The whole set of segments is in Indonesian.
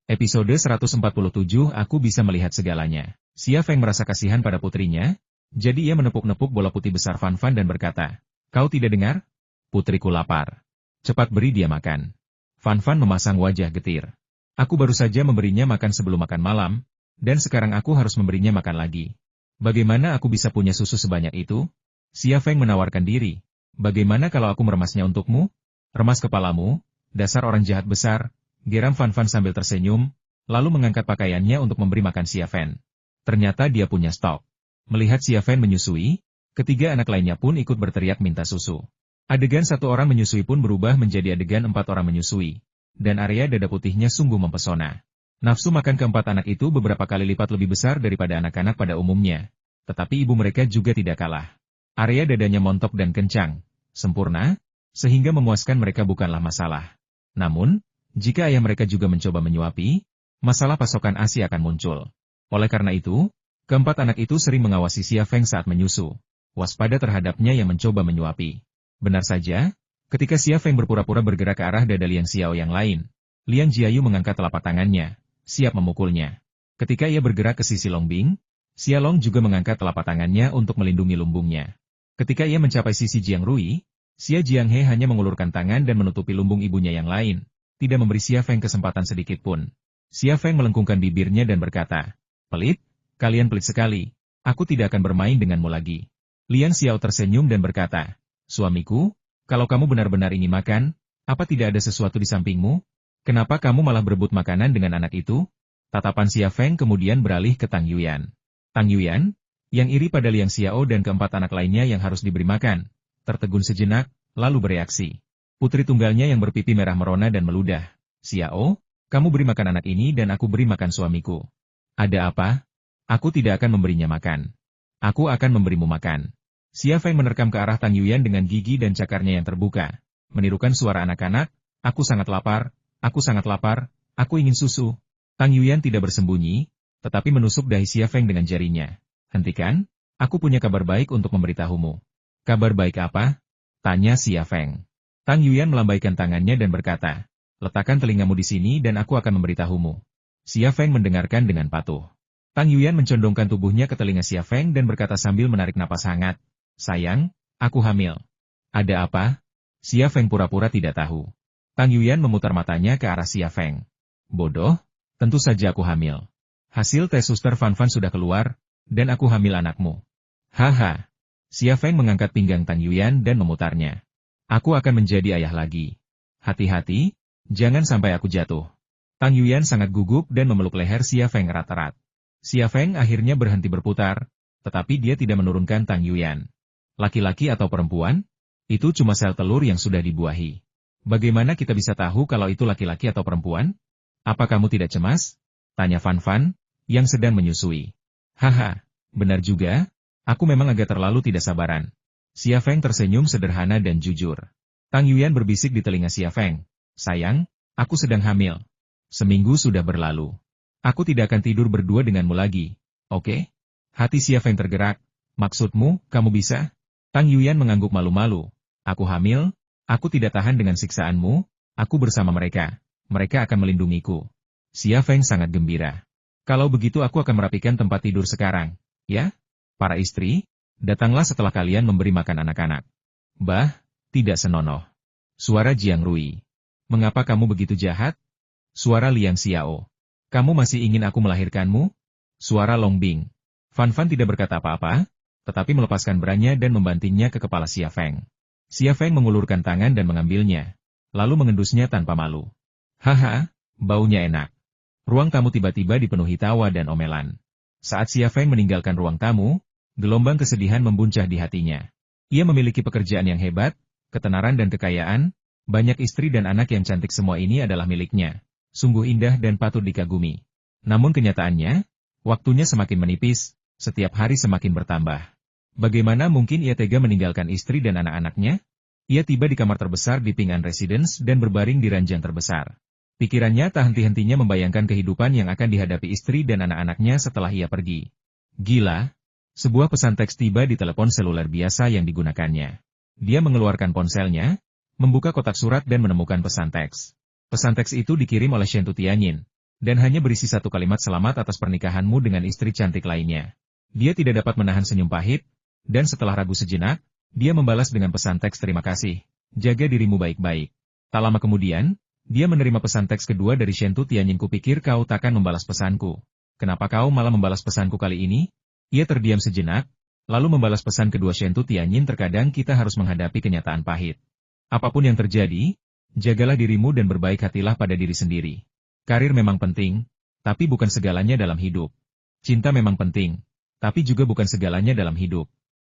Episode 147 Aku bisa melihat segalanya. Xia Feng merasa kasihan pada putrinya, jadi ia menepuk-nepuk bola putih besar Fan Fan dan berkata, "Kau tidak dengar? Putriku lapar. Cepat beri dia makan." Fan Fan memasang wajah getir. "Aku baru saja memberinya makan sebelum makan malam, dan sekarang aku harus memberinya makan lagi. Bagaimana aku bisa punya susu sebanyak itu?" Xia Feng menawarkan diri. "Bagaimana kalau aku meremasnya untukmu?" "Remas kepalamu, dasar orang jahat besar," geram Fan Fan sambil tersenyum, lalu mengangkat pakaiannya untuk memberi makan Xia Feng. Ternyata dia punya stok. Melihat Xia Feng menyusui, ketiga anak lainnya pun ikut berteriak minta susu. Adegan satu orang menyusui pun berubah menjadi adegan 4 orang menyusui. Dan area dada putihnya sungguh mempesona. Nafsu makan keempat anak itu beberapa kali lipat lebih besar daripada anak-anak pada umumnya. Tetapi ibu mereka juga tidak kalah. Area dadanya montok dan kencang, sempurna, sehingga memuaskan mereka bukanlah masalah. Namun, jika ayah mereka juga mencoba menyuapi, masalah pasokan ASI akan muncul. Oleh karena itu, keempat anak itu sering mengawasi Xia Feng saat menyusu, waspada terhadapnya yang mencoba menyuapi. Benar saja, ketika Xia Feng berpura-pura bergerak ke arah dada Liang Xiao yang lain, Liang Jiayu mengangkat telapak tangannya, siap memukulnya. Ketika ia bergerak ke sisi Longbing, Xia Long juga mengangkat telapak tangannya untuk melindungi lumbungnya. Ketika ia mencapai sisi Jiang Rui, Xia Jianghe hanya mengulurkan tangan dan menutupi lumbung ibunya yang lain, tidak memberi Xia Feng kesempatan sedikit pun. Xia Feng melengkungkan bibirnya dan berkata, "Pelit, kalian pelit sekali. Aku tidak akan bermain denganmu lagi." Liang Xiao tersenyum dan berkata, "Suamiku, kalau kamu benar-benar ingin makan, apa tidak ada sesuatu di sampingmu? Kenapa kamu malah berebut makanan dengan anak itu?" Tatapan Xia Feng kemudian beralih ke Tang Yuyan. Tang Yuyan, yang iri pada Liang Xiao dan keempat anak lainnya yang harus diberi makan, tertegun sejenak, lalu bereaksi. Putri tunggalnya yang berpipi merah merona dan meludah. "Xiao, kamu beri makan anak ini dan aku beri makan suamiku." "Ada apa? Aku tidak akan memberinya makan. Aku akan memberimu makan." Xia Feng menerkam ke arah Tang Yuyan dengan gigi dan cakarnya yang terbuka, menirukan suara anak-anak, aku sangat lapar, aku ingin susu." Tang Yuyan tidak bersembunyi, tetapi menusuk dahi Xia Feng dengan jarinya. "Hentikan, aku punya kabar baik untuk memberitahumu." "Kabar baik apa?" tanya Xia Feng. Tang Yuyan melambaikan tangannya dan berkata, "Letakkan telingamu di sini dan aku akan memberitahumu." Xia Feng mendengarkan dengan patuh. Tang Yuyan mencondongkan tubuhnya ke telinga Xia Feng dan berkata sambil menarik napas hangat, "Sayang, aku hamil." "Ada apa?" Xia Feng pura-pura tidak tahu. Tang Yuyan memutar matanya ke arah Xia Feng. "Bodoh, tentu saja aku hamil. Hasil tes suster Fan Fan sudah keluar, dan aku hamil anakmu." "Haha." Xia Feng mengangkat pinggang Tang Yuyan dan memutarnya. "Aku akan menjadi ayah lagi. Hati-hati, jangan sampai aku jatuh." Tang Yuyan sangat gugup dan memeluk leher Xia Feng erat-erat. Xia Feng akhirnya berhenti berputar, tetapi dia tidak menurunkan Tang Yuyan. "Laki-laki atau perempuan? Itu cuma sel telur yang sudah dibuahi. Bagaimana kita bisa tahu kalau itu laki-laki atau perempuan? Apa kamu tidak cemas?" tanya Fan Fan, yang sedang menyusui. "Haha, benar juga, aku memang agak terlalu tidak sabaran." Xia Feng tersenyum sederhana dan jujur. Tang Yuyan berbisik di telinga Xia Feng, "Sayang, aku sedang hamil. Seminggu sudah berlalu. Aku tidak akan tidur berdua denganmu lagi, oke?" Hati Xia Feng tergerak. "Maksudmu, kamu bisa?" Tang Yuyan mengangguk malu-malu. "Aku hamil, aku tidak tahan dengan siksaanmu, aku bersama mereka. Mereka akan melindungiku." Xia Feng sangat gembira. "Kalau begitu aku akan merapikan tempat tidur sekarang, ya? Para istri, datanglah setelah kalian memberi makan anak-anak." "Bah, tidak senonoh." Suara Jiang Rui. "Mengapa kamu begitu jahat?" Suara Liang Xiao. "Kamu masih ingin aku melahirkanmu?" Suara Longbing. Fan Fan tidak berkata apa-apa, tetapi melepaskan beranya dan membantingnya ke kepala Xia Feng. Xia Feng mengulurkan tangan dan mengambilnya, lalu mengendusnya tanpa malu. "Haha, baunya enak." Ruang tamu tiba-tiba dipenuhi tawa dan omelan. Saat Xia Feng meninggalkan ruang tamu, gelombang kesedihan membuncah di hatinya. Ia memiliki pekerjaan yang hebat, ketenaran dan kekayaan, banyak istri dan anak yang cantik, semua ini adalah miliknya. Sungguh indah dan patut dikagumi. Namun kenyataannya, waktunya semakin menipis, setiap hari semakin bertambah. Bagaimana mungkin ia tega meninggalkan istri dan anak-anaknya? Ia tiba di kamar terbesar di Ping An Residence dan berbaring di ranjang terbesar. Pikirannya tak henti-hentinya membayangkan kehidupan yang akan dihadapi istri dan anak-anaknya setelah ia pergi. Gila! Sebuah pesan teks tiba di telepon seluler biasa yang digunakannya. Dia mengeluarkan ponselnya, membuka kotak surat dan menemukan pesan teks. Pesan teks itu dikirim oleh Shen Tutianyin, dan hanya berisi satu kalimat selamat atas pernikahanmu dengan istri cantik lainnya. Dia tidak dapat menahan senyum pahit, dan setelah ragu sejenak, dia membalas dengan pesan teks terima kasih. Jaga dirimu baik-baik. Tak lama kemudian, dia menerima pesan teks kedua dari Shentu Tianyin. Kupikir kau takkan membalas pesanku. Kenapa kau malah membalas pesanku kali ini? Ia terdiam sejenak, lalu membalas pesan kedua Shentu Tianyin. Terkadang kita harus menghadapi kenyataan pahit. Apapun yang terjadi, jagalah dirimu dan berbaik hatilah pada diri sendiri. Karir memang penting, tapi bukan segalanya dalam hidup. Cinta memang penting, tapi juga bukan segalanya dalam hidup.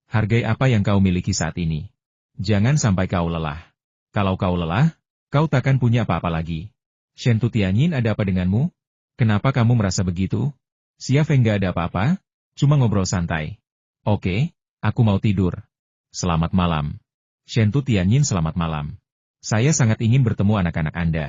Hargai apa yang kau miliki saat ini. Jangan sampai kau lelah. Kalau kau lelah, kau takkan punya apa-apa lagi. Shentu Tianyin, ada apa denganmu? Kenapa kamu merasa begitu? Xia Feng, gak ada apa-apa, cuma ngobrol santai. Oke, aku mau tidur. Selamat malam. Shentu Tianyin, selamat malam. Saya sangat ingin bertemu anak-anak Anda.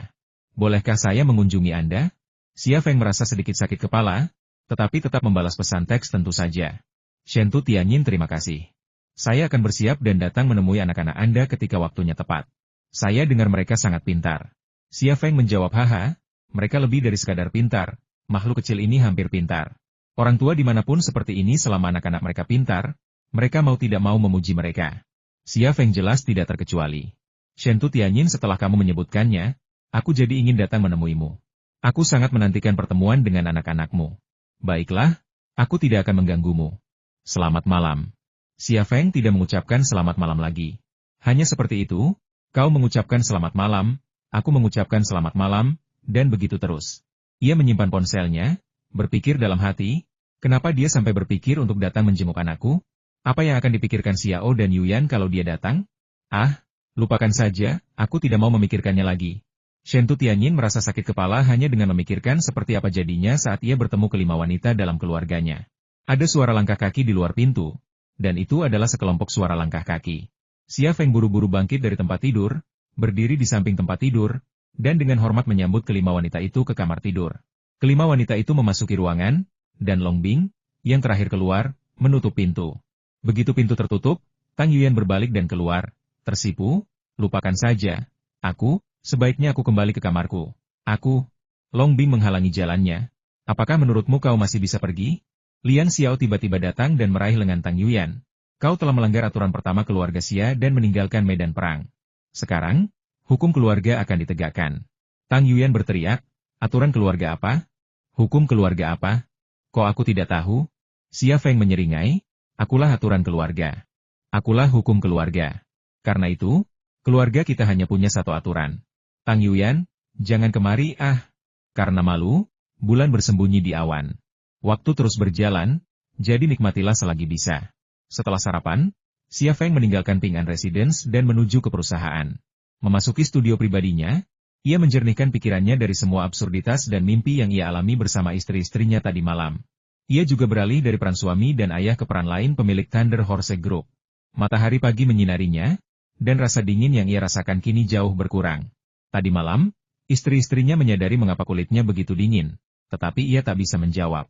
Bolehkah saya mengunjungi Anda? Xia Feng merasa sedikit sakit kepala, tetapi tetap membalas pesan teks tentu saja. Shentu Tianyin, terima kasih. Saya akan bersiap dan datang menemui anak-anak Anda ketika waktunya tepat. Saya dengar mereka sangat pintar. Xia Feng menjawab, haha, mereka lebih dari sekadar pintar, makhluk kecil ini hampir pintar. Orang tua dimanapun seperti ini selama anak-anak mereka pintar, mereka mau tidak mau memuji mereka. Xia Feng jelas tidak terkecuali. Shentu Tianyin, setelah kamu menyebutkannya, aku jadi ingin datang menemuimu. Aku sangat menantikan pertemuan dengan anak-anakmu. Baiklah, aku tidak akan mengganggumu. Selamat malam. Xia Feng tidak mengucapkan selamat malam lagi. Hanya seperti itu, kau mengucapkan selamat malam, aku mengucapkan selamat malam, dan begitu terus. Ia menyimpan ponselnya, berpikir dalam hati, kenapa dia sampai berpikir untuk datang menjenguk anakku? Apa yang akan dipikirkan Xiao dan Yuyan kalau dia datang? Ah, lupakan saja, aku tidak mau memikirkannya lagi. Shentu Tianyin merasa sakit kepala hanya dengan memikirkan seperti apa jadinya saat ia bertemu kelima wanita dalam keluarganya. Ada suara langkah kaki di luar pintu, dan itu adalah sekelompok suara langkah kaki. Xia Feng buru-buru bangkit dari tempat tidur, berdiri di samping tempat tidur, dan dengan hormat menyambut kelima wanita itu ke kamar tidur. Kelima wanita itu memasuki ruangan, dan Long Bing, yang terakhir keluar, menutup pintu. Begitu pintu tertutup, Tang Yuyan berbalik dan keluar. Tersipu, lupakan saja. Sebaiknya aku kembali ke kamarku. Long Bing menghalangi jalannya. Apakah menurutmu kau masih bisa pergi? Lian Xiao tiba-tiba datang dan meraih lengan Tang Yuyan. Kau telah melanggar aturan pertama keluarga Xia dan meninggalkan medan perang. Sekarang, hukum keluarga akan ditegakkan. Tang Yuyan berteriak, aturan keluarga apa? Hukum keluarga apa? Kok aku tidak tahu? Xia Feng menyeringai, akulah aturan keluarga. Akulah hukum keluarga. Karena itu, keluarga kita hanya punya satu aturan. Tang Yuyan, jangan kemari Karena malu, bulan bersembunyi di awan. Waktu terus berjalan, jadi nikmatilah selagi bisa. Setelah sarapan, Xia Feng meninggalkan Ping An Residence dan menuju ke perusahaan. Memasuki studio pribadinya, ia menjernihkan pikirannya dari semua absurditas dan mimpi yang ia alami bersama istri-istrinya tadi malam. Ia juga beralih dari peran suami dan ayah ke peran lain pemilik Thunder Horse Group. Matahari pagi menyinarinya, dan rasa dingin yang ia rasakan kini jauh berkurang. Tadi malam, istri-istrinya menyadari mengapa kulitnya begitu dingin, tetapi ia tak bisa menjawab.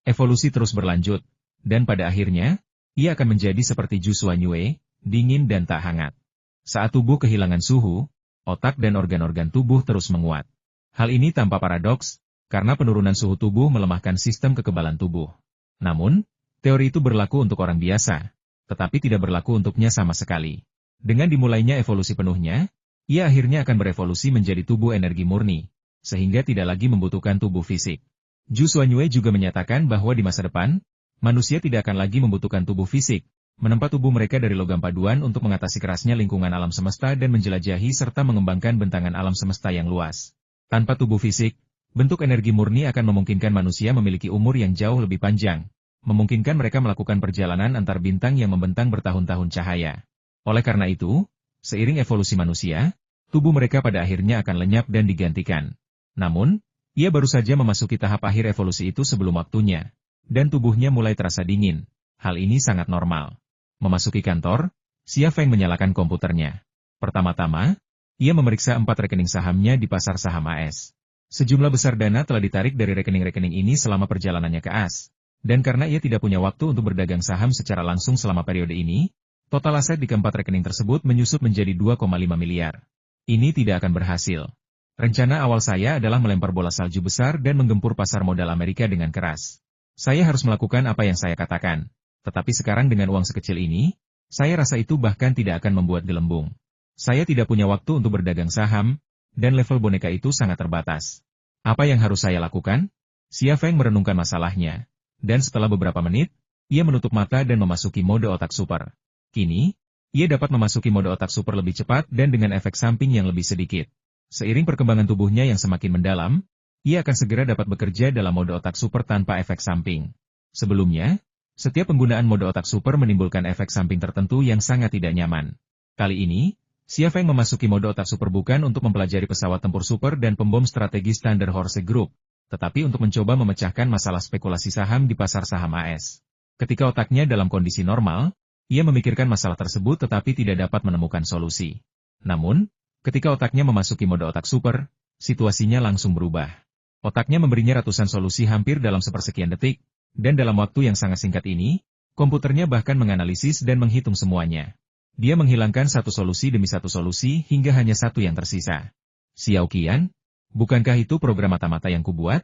Evolusi terus berlanjut, dan pada akhirnya, ia akan menjadi seperti Zhu Xuanyue, dingin dan tak hangat. Saat tubuh kehilangan suhu, otak dan organ-organ tubuh terus menguat. Hal ini tanpa paradoks, karena penurunan suhu tubuh melemahkan sistem kekebalan tubuh. Namun, teori itu berlaku untuk orang biasa, tetapi tidak berlaku untuknya sama sekali. Dengan dimulainya evolusi penuhnya, ia akhirnya akan berevolusi menjadi tubuh energi murni, sehingga tidak lagi membutuhkan tubuh fisik. Zhu Xuanyue juga menyatakan bahwa di masa depan, manusia tidak akan lagi membutuhkan tubuh fisik, menempa tubuh mereka dari logam paduan untuk mengatasi kerasnya lingkungan alam semesta dan menjelajahi serta mengembangkan bentangan alam semesta yang luas. Tanpa tubuh fisik, bentuk energi murni akan memungkinkan manusia memiliki umur yang jauh lebih panjang, memungkinkan mereka melakukan perjalanan antar bintang yang membentang bertahun-tahun cahaya. Oleh karena itu, seiring evolusi manusia, tubuh mereka pada akhirnya akan lenyap dan digantikan. Namun, ia baru saja memasuki tahap akhir evolusi itu sebelum waktunya, dan tubuhnya mulai terasa dingin. Hal ini sangat normal. Memasuki kantor, Xia Feng menyalakan komputernya. Pertama-tama, ia memeriksa 4 rekening sahamnya di pasar saham AS. Sejumlah besar dana telah ditarik dari rekening-rekening ini selama perjalanannya ke AS. Dan karena ia tidak punya waktu untuk berdagang saham secara langsung selama periode ini, total aset di keempat rekening tersebut menyusut menjadi 2,5 miliar. Ini tidak akan berhasil. Rencana awal saya adalah melempar bola salju besar dan menggempur pasar modal Amerika dengan keras. Saya harus melakukan apa yang saya katakan. Tetapi sekarang dengan uang sekecil ini, saya rasa itu bahkan tidak akan membuat gelembung. Saya tidak punya waktu untuk berdagang saham, dan level boneka itu sangat terbatas. Apa yang harus saya lakukan? Xia Feng merenungkan masalahnya. Dan setelah beberapa menit, ia menutup mata dan memasuki mode otak super. Kini, ia dapat memasuki mode otak super lebih cepat dan dengan efek samping yang lebih sedikit. Seiring perkembangan tubuhnya yang semakin mendalam, ia akan segera dapat bekerja dalam mode otak super tanpa efek samping. Sebelumnya, setiap penggunaan mode otak super menimbulkan efek samping tertentu yang sangat tidak nyaman. Kali ini, Xia Feng memasuki mode otak super bukan untuk mempelajari pesawat tempur super dan pembom strategi Standard Horse Group, tetapi untuk mencoba memecahkan masalah spekulasi saham di pasar saham AS. Ketika otaknya dalam kondisi normal, ia memikirkan masalah tersebut tetapi tidak dapat menemukan solusi. Namun, ketika otaknya memasuki mode otak super, situasinya langsung berubah. Otaknya memberinya ratusan solusi hampir dalam sepersekian detik, dan dalam waktu yang sangat singkat ini, komputernya bahkan menganalisis dan menghitung semuanya. Dia menghilangkan satu solusi demi satu solusi hingga hanya satu yang tersisa. Xiao Qian, bukankah itu program mata-mata yang kubuat?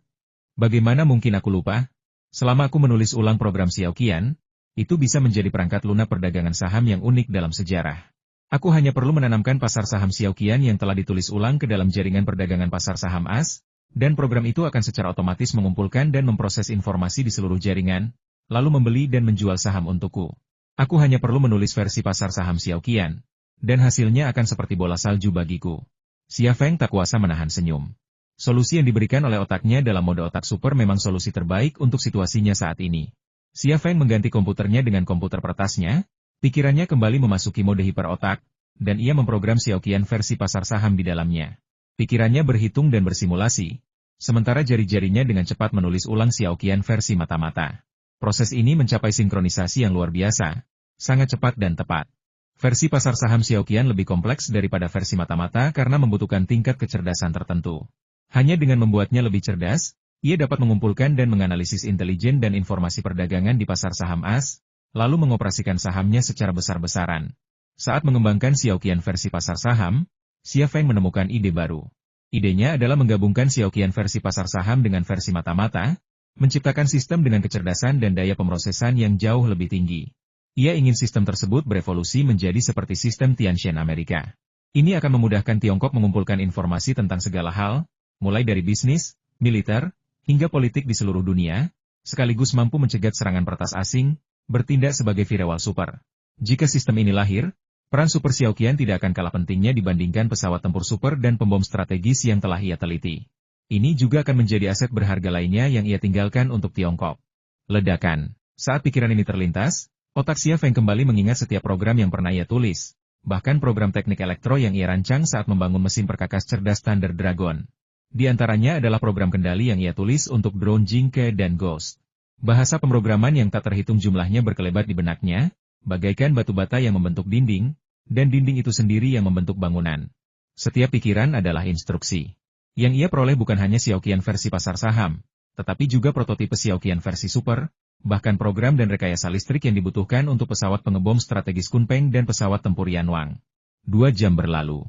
Bagaimana mungkin aku lupa? Selama aku menulis ulang program Xiao Qian, itu bisa menjadi perangkat lunak perdagangan saham yang unik dalam sejarah. Aku hanya perlu menanamkan pasar saham Xiao Qian yang telah ditulis ulang ke dalam jaringan perdagangan pasar saham AS, dan program itu akan secara otomatis mengumpulkan dan memproses informasi di seluruh jaringan, lalu membeli dan menjual saham untukku. Aku hanya perlu menulis versi pasar saham Xiao Qian, dan hasilnya akan seperti bola salju bagiku. Xia Feng tak kuasa menahan senyum. Solusi yang diberikan oleh otaknya dalam mode otak super memang solusi terbaik untuk situasinya saat ini. Xia Feng mengganti komputernya dengan komputer peretasnya. Pikirannya kembali memasuki mode hiperotak, dan ia memprogram Xiao Qian versi pasar saham di dalamnya. Pikirannya berhitung dan bersimulasi, sementara jari-jarinya dengan cepat menulis ulang Xiao Qian versi mata-mata. Proses ini mencapai sinkronisasi yang luar biasa, sangat cepat dan tepat. Versi pasar saham Xiao Qian lebih kompleks daripada versi mata-mata karena membutuhkan tingkat kecerdasan tertentu. Hanya dengan membuatnya lebih cerdas, ia dapat mengumpulkan dan menganalisis intelijen dan informasi perdagangan di pasar saham AS, lalu mengoperasikan sahamnya secara besar-besaran. Saat mengembangkan Xiao Qian versi pasar saham, Xia Feng menemukan ide baru. Idenya adalah menggabungkan Xiao Qian versi pasar saham dengan versi mata-mata, menciptakan sistem dengan kecerdasan dan daya pemrosesan yang jauh lebih tinggi. Ia ingin sistem tersebut berevolusi menjadi seperti sistem Tiantian Amerika. Ini akan memudahkan Tiongkok mengumpulkan informasi tentang segala hal, mulai dari bisnis, militer, hingga politik di seluruh dunia, sekaligus mampu mencegat serangan peretas asing, bertindak sebagai firewall super. Jika sistem ini lahir, peran Super Xiao Qian tidak akan kalah pentingnya dibandingkan pesawat tempur super dan pembom strategis yang telah ia teliti. Ini juga akan menjadi aset berharga lainnya yang ia tinggalkan untuk Tiongkok. Ledakan. Saat pikiran ini terlintas, otak Xia Feng kembali mengingat setiap program yang pernah ia tulis, bahkan program teknik elektro yang ia rancang saat membangun mesin perkakas cerdas Thunder Dragon. Di antaranya adalah program kendali yang ia tulis untuk drone Jingke dan Ghost. Bahasa pemrograman yang tak terhitung jumlahnya berkelebat di benaknya, bagaikan batu bata yang membentuk dinding, dan dinding itu sendiri yang membentuk bangunan. Setiap pikiran adalah instruksi. Yang ia peroleh bukan hanya Xiao Qian versi pasar saham, tetapi juga prototipe Xiao Qian versi super, bahkan program dan rekayasa listrik yang dibutuhkan untuk pesawat pengebom strategis Kunpeng dan pesawat tempur Yanwang. 2 jam berlalu.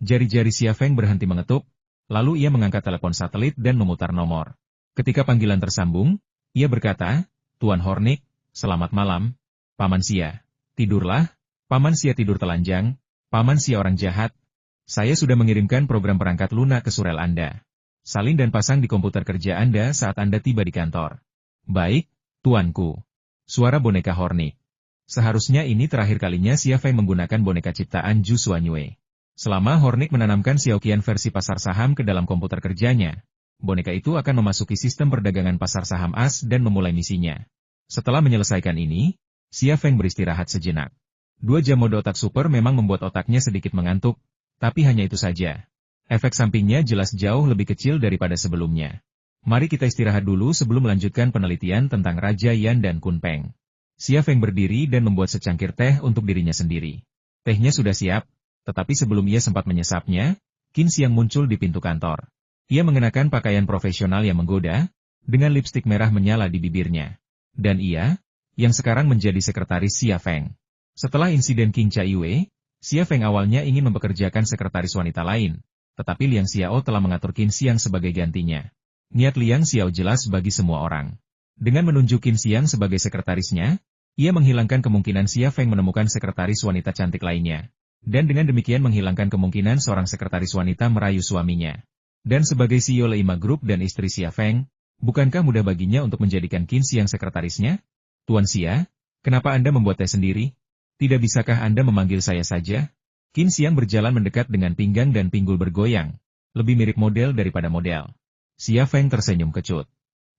Jari-jari Xia Feng berhenti mengetuk, lalu ia mengangkat telepon satelit dan memutar nomor. Ketika panggilan tersambung, ia berkata, "Tuan Hornik, selamat malam. Paman Xia, tidurlah. Paman Xia tidur telanjang. Paman Xia orang jahat. Saya sudah mengirimkan program perangkat lunak ke surel Anda. Salin dan pasang di komputer kerja Anda saat Anda tiba di kantor." "Baik, tuanku." Suara boneka Hornik. Seharusnya ini terakhir kalinya Xia Feng menggunakan boneka ciptaan Zhu Xuanyue. Selama Hornik menanamkan Xiao Qian versi pasar saham ke dalam komputer kerjanya, boneka itu akan memasuki sistem perdagangan pasar saham AS dan memulai misinya. Setelah menyelesaikan ini, Xia Feng beristirahat sejenak. 2 jam mode otak super memang membuat otaknya sedikit mengantuk, tapi hanya itu saja. Efek sampingnya jelas jauh lebih kecil daripada sebelumnya. Mari kita istirahat dulu sebelum melanjutkan penelitian tentang Raja Yan dan Kunpeng. Xia Feng berdiri dan membuat secangkir teh untuk dirinya sendiri. Tehnya sudah siap, tetapi sebelum ia sempat menyesapnya, Qin Xiang muncul di pintu kantor. Ia mengenakan pakaian profesional yang menggoda, dengan lipstik merah menyala di bibirnya. Dan ia, yang sekarang menjadi sekretaris Xia Feng. Setelah insiden King Chaiwei, Xia Feng awalnya ingin mempekerjakan sekretaris wanita lain, tetapi Liang Xiao telah mengatur Qin Xiang sebagai gantinya. Niat Liang Xiao jelas bagi semua orang. Dengan menunjuk Qin Xiang sebagai sekretarisnya, ia menghilangkan kemungkinan Xia Feng menemukan sekretaris wanita cantik lainnya. Dan dengan demikian menghilangkan kemungkinan seorang sekretaris wanita merayu suaminya. Dan sebagai CEO Leima Group dan istri Xia Feng, bukankah mudah baginya untuk menjadikan Qin Xiang sekretarisnya? Tuan Xia, kenapa Anda membuat teh sendiri? Tidak bisakah Anda memanggil saya saja? Qin Xiang berjalan mendekat dengan pinggang dan pinggul bergoyang. Lebih mirip model daripada model. Xia Feng tersenyum kecut.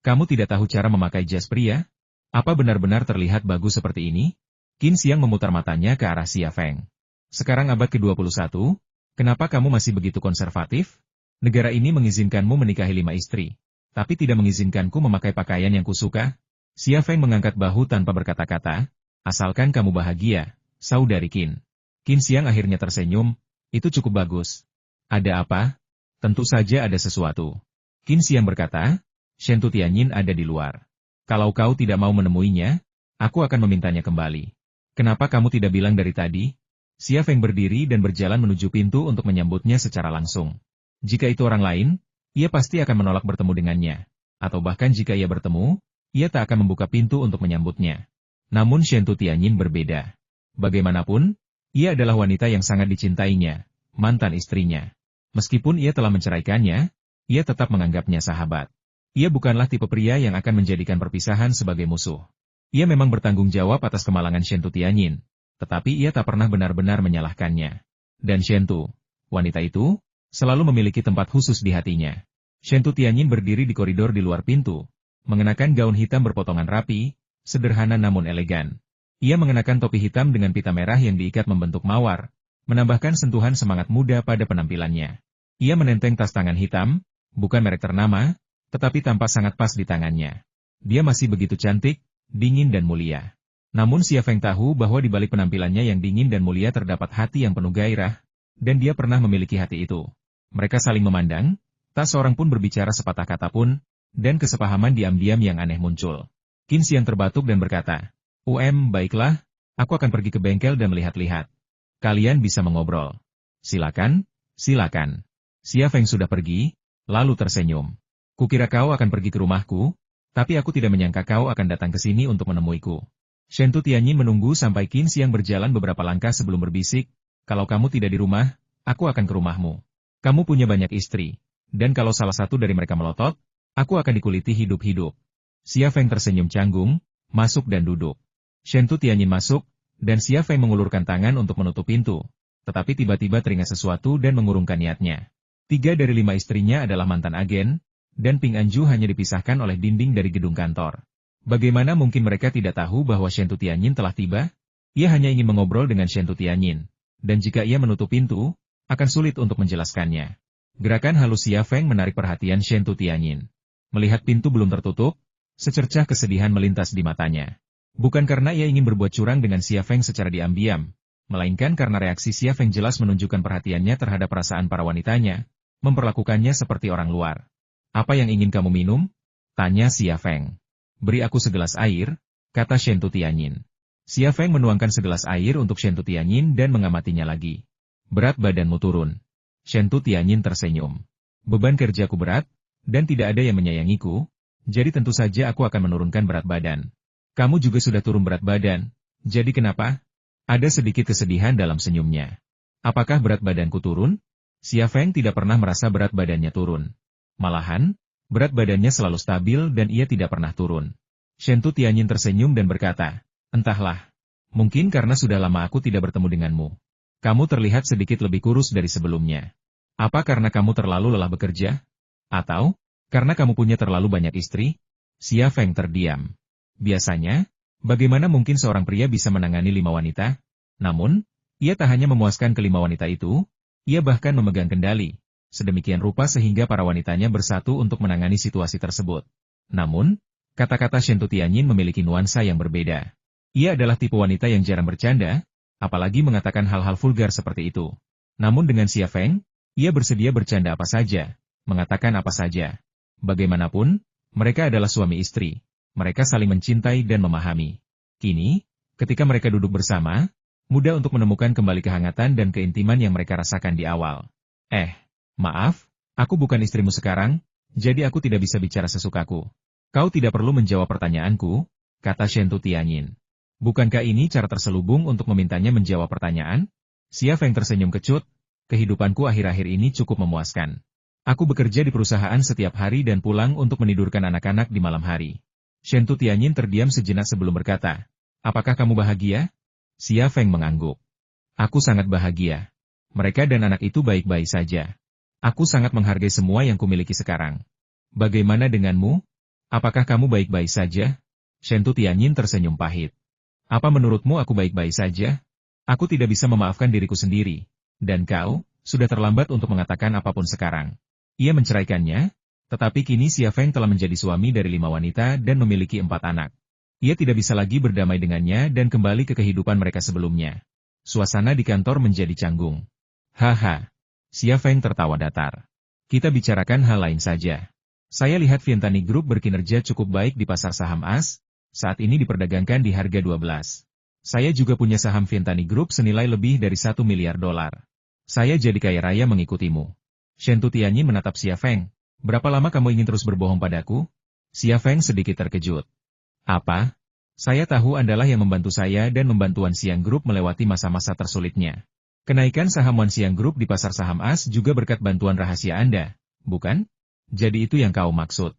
Kamu tidak tahu cara memakai jas pria? Apa benar-benar terlihat bagus seperti ini? Qin Xiang memutar matanya ke arah Xia Feng. Sekarang abad ke-21, kenapa kamu masih begitu konservatif? Negara ini mengizinkanmu menikahi 5 istri, tapi tidak mengizinkanku memakai pakaian yang kusuka. Xia Feng mengangkat bahu tanpa berkata-kata, asalkan kamu bahagia, saudari Qin. Qin Xiang akhirnya tersenyum, itu cukup bagus. Ada apa? Tentu saja ada sesuatu. Qin Xiang berkata, Shen Tu Tianyin ada di luar. Kalau kau tidak mau menemuinya, aku akan memintanya kembali. Kenapa kamu tidak bilang dari tadi? Xia Feng berdiri dan berjalan menuju pintu untuk menyambutnya secara langsung. Jika itu orang lain, ia pasti akan menolak bertemu dengannya. Atau bahkan jika ia bertemu, ia tak akan membuka pintu untuk menyambutnya. Namun Shen Tu Tianyin berbeda. Bagaimanapun, ia adalah wanita yang sangat dicintainya, mantan istrinya. Meskipun ia telah menceraikannya, ia tetap menganggapnya sahabat. Ia bukanlah tipe pria yang akan menjadikan perpisahan sebagai musuh. Ia memang bertanggung jawab atas kemalangan Shen Tu Tianyin, tetapi ia tak pernah benar-benar menyalahkannya. Dan Shen Tu, wanita itu, selalu memiliki tempat khusus di hatinya. Shen Tu Tianyin berdiri di koridor di luar pintu, mengenakan gaun hitam berpotongan rapi, sederhana namun elegan. Ia mengenakan topi hitam dengan pita merah yang diikat membentuk mawar, menambahkan sentuhan semangat muda pada penampilannya. Ia menenteng tas tangan hitam, bukan merek ternama, tetapi tampak sangat pas di tangannya. Dia masih begitu cantik, dingin dan mulia. Namun Xia Feng tahu bahwa di balik penampilannya yang dingin dan mulia terdapat hati yang penuh gairah, dan dia pernah memiliki hati itu. Mereka saling memandang, tak seorang pun berbicara sepatah kata pun, dan kesepahaman diam-diam yang aneh muncul. Qin Xiang terbatuk dan berkata, baiklah, aku akan pergi ke bengkel dan melihat-lihat. Kalian bisa mengobrol. Silakan, silakan. Xia Feng sudah pergi, lalu tersenyum. Kukira kau akan pergi ke rumahku, tapi aku tidak menyangka kau akan datang ke sini untuk menemuiku. Shen Tu Tianyin menunggu sampai Qin Xiang berjalan beberapa langkah sebelum berbisik, kalau kamu tidak di rumah, aku akan ke rumahmu. Kamu punya banyak istri, dan kalau salah satu dari mereka melotot, aku akan dikuliti hidup-hidup. Xia Feng tersenyum canggung, masuk dan duduk. Shen Tu Tianyin masuk, dan Xia Feng mengulurkan tangan untuk menutup pintu, tetapi tiba-tiba teringat sesuatu dan mengurungkan niatnya. 3 dari 5 istrinya adalah mantan agen, dan Ping Anju hanya dipisahkan oleh dinding dari gedung kantor. Bagaimana mungkin mereka tidak tahu bahwa Shen Tu Tianyin telah tiba? Ia hanya ingin mengobrol dengan Shen Tu Tianyin, dan jika ia menutup pintu, akan sulit untuk menjelaskannya. Gerakan halus Xia Feng menarik perhatian Shen Tu Tianyin. Melihat pintu belum tertutup, secercah kesedihan melintas di matanya. Bukan karena ia ingin berbuat curang dengan Xia Feng secara diam-diam, melainkan karena reaksi Xia Feng jelas menunjukkan perhatiannya terhadap perasaan para wanitanya, memperlakukannya seperti orang luar. Apa yang ingin kamu minum? Tanya Xia Feng. Beri aku segelas air, kata Shen Tu Tianyin. Xia Feng menuangkan segelas air untuk Shen Tu Tianyin dan mengamatinya lagi. Berat badanmu turun. Shen Tu Tianyin tersenyum. Beban kerjaku berat, dan tidak ada yang menyayangiku, jadi tentu saja aku akan menurunkan berat badan. Kamu juga sudah turun berat badan, jadi kenapa? Ada sedikit kesedihan dalam senyumnya. Apakah berat badanku turun? Xia Feng tidak pernah merasa berat badannya turun. Malahan, berat badannya selalu stabil dan ia tidak pernah turun. Shen Tu Tianyin tersenyum dan berkata, entahlah, mungkin karena sudah lama aku tidak bertemu denganmu. Kamu terlihat sedikit lebih kurus dari sebelumnya. Apa karena kamu terlalu lelah bekerja? Atau, karena kamu punya terlalu banyak istri? Xia Feng terdiam. Biasanya, bagaimana mungkin seorang pria bisa menangani 5 wanita? Namun, ia tak hanya memuaskan ke-5 wanita itu, ia bahkan memegang kendali, sedemikian rupa sehingga para wanitanya bersatu untuk menangani situasi tersebut. Namun, kata-kata Shen Tu Tianyin memiliki nuansa yang berbeda. Ia adalah tipe wanita yang jarang bercanda, apalagi mengatakan hal-hal vulgar seperti itu. Namun dengan Xia Feng, ia bersedia bercanda apa saja, mengatakan apa saja. Bagaimanapun, mereka adalah suami istri. Mereka saling mencintai dan memahami. Kini, ketika mereka duduk bersama, mudah untuk menemukan kembali kehangatan dan keintiman yang mereka rasakan di awal. Maaf, aku bukan istrimu sekarang, jadi aku tidak bisa bicara sesukaku. Kau tidak perlu menjawab pertanyaanku, kata Shentu Tianyin. Bukankah ini cara terselubung untuk memintanya menjawab pertanyaan? Xia Feng tersenyum kecut, kehidupanku akhir-akhir ini cukup memuaskan. Aku bekerja di perusahaan setiap hari dan pulang untuk menidurkan anak-anak di malam hari. Shentu Tianyin terdiam sejenak sebelum berkata, apakah kamu bahagia? Xia Feng mengangguk. Aku sangat bahagia. Mereka dan anak itu baik-baik saja. Aku sangat menghargai semua yang kumiliki sekarang. Bagaimana denganmu? Apakah kamu baik-baik saja? Shentu Tianyin tersenyum pahit. Apa menurutmu aku baik-baik saja? Aku tidak bisa memaafkan diriku sendiri. Dan kau, sudah terlambat untuk mengatakan apapun sekarang. Ia menceraikannya, tetapi kini Xia Feng telah menjadi suami dari 5 wanita dan memiliki 4 anak. Ia tidak bisa lagi berdamai dengannya dan kembali ke kehidupan mereka sebelumnya. Suasana di kantor menjadi canggung. Haha. Xia Feng tertawa datar. Kita bicarakan hal lain saja. Saya lihat Vientani Group berkinerja cukup baik di pasar saham AS, saat ini diperdagangkan di harga 12. Saya juga punya saham Vientani Group senilai lebih dari 1 miliar dolar. Saya jadi kaya raya mengikutimu. Shentu Tianyin menatap Xia Feng. Berapa lama kamu ingin terus berbohong padaku? Xia Feng sedikit terkejut. Apa? Saya tahu Andalah yang membantu saya dan membantu Wanxiang Group melewati masa-masa tersulitnya. Kenaikan saham Wanxiang Group di pasar saham AS juga berkat bantuan rahasia Anda, bukan? Jadi itu yang kau maksud.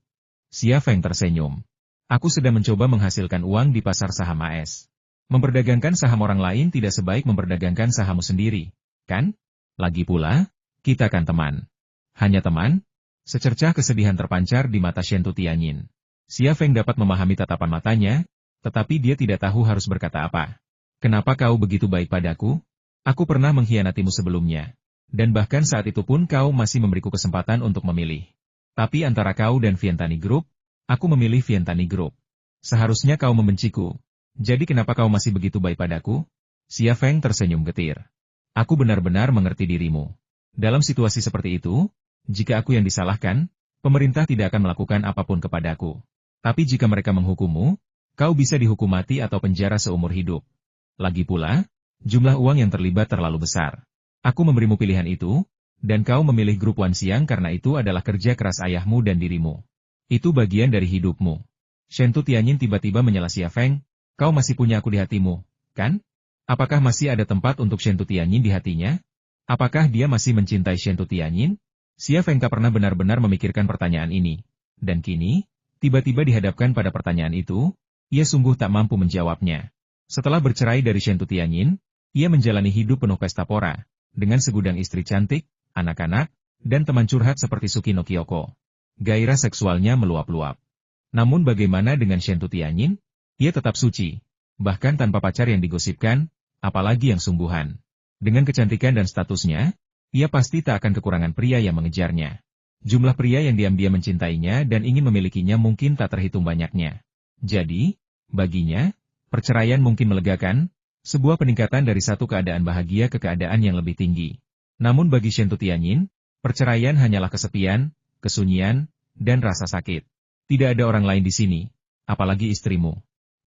Xia Feng tersenyum. Aku sedang mencoba menghasilkan uang di pasar saham AS. Memperdagangkan saham orang lain tidak sebaik memperdagangkan sahammu sendiri, kan? Lagi pula, kita kan teman. Hanya teman? Secercah kesedihan terpancar di mata Shentu Tianyin. Xia Feng dapat memahami tatapan matanya, tetapi dia tidak tahu harus berkata apa. Kenapa kau begitu baik padaku? Aku pernah mengkhianatimu sebelumnya. Dan bahkan saat itu pun kau masih memberiku kesempatan untuk memilih. Tapi antara kau dan Vientani Group, aku memilih Vientani Group. Seharusnya kau membenciku. Jadi kenapa kau masih begitu baik padaku? Xia Feng tersenyum getir. Aku benar-benar mengerti dirimu. Dalam situasi seperti itu, jika aku yang disalahkan, pemerintah tidak akan melakukan apapun kepadaku. Tapi jika mereka menghukummu, kau bisa dihukum mati atau penjara seumur hidup. Lagi pula, jumlah uang yang terlibat terlalu besar. Aku memberimu pilihan itu, dan kau memilih grup Wanxiang karena itu adalah kerja keras ayahmu dan dirimu. Itu bagian dari hidupmu. Shentu Tianyin tiba-tiba menyela Xia Feng. Kau masih punya aku di hatimu, kan? Apakah masih ada tempat untuk Shentu Tianyin di hatinya? Apakah dia masih mencintai Shentu Tianyin? Xia Feng tak pernah benar-benar memikirkan pertanyaan ini. Dan kini, tiba-tiba dihadapkan pada pertanyaan itu, ia sungguh tak mampu menjawabnya. Setelah bercerai dari Shentu Tianyin, ia menjalani hidup penuh pesta pora, dengan segudang istri cantik, anak-anak, dan teman curhat seperti Suki no Kyoko. Gairah seksualnya meluap-luap. Namun bagaimana dengan Shentu Tianyin? Ia tetap suci, bahkan tanpa pacar yang digosipkan, apalagi yang sungguhan. Dengan kecantikan dan statusnya, ia pasti tak akan kekurangan pria yang mengejarnya. Jumlah pria yang diam-diam mencintainya dan ingin memilikinya mungkin tak terhitung banyaknya. Jadi, baginya, perceraian mungkin melegakan, sebuah peningkatan dari satu keadaan bahagia ke keadaan yang lebih tinggi. Namun bagi Shentu Tianyin, perceraian hanyalah kesepian, kesunyian, dan rasa sakit. Tidak ada orang lain di sini, apalagi istrimu.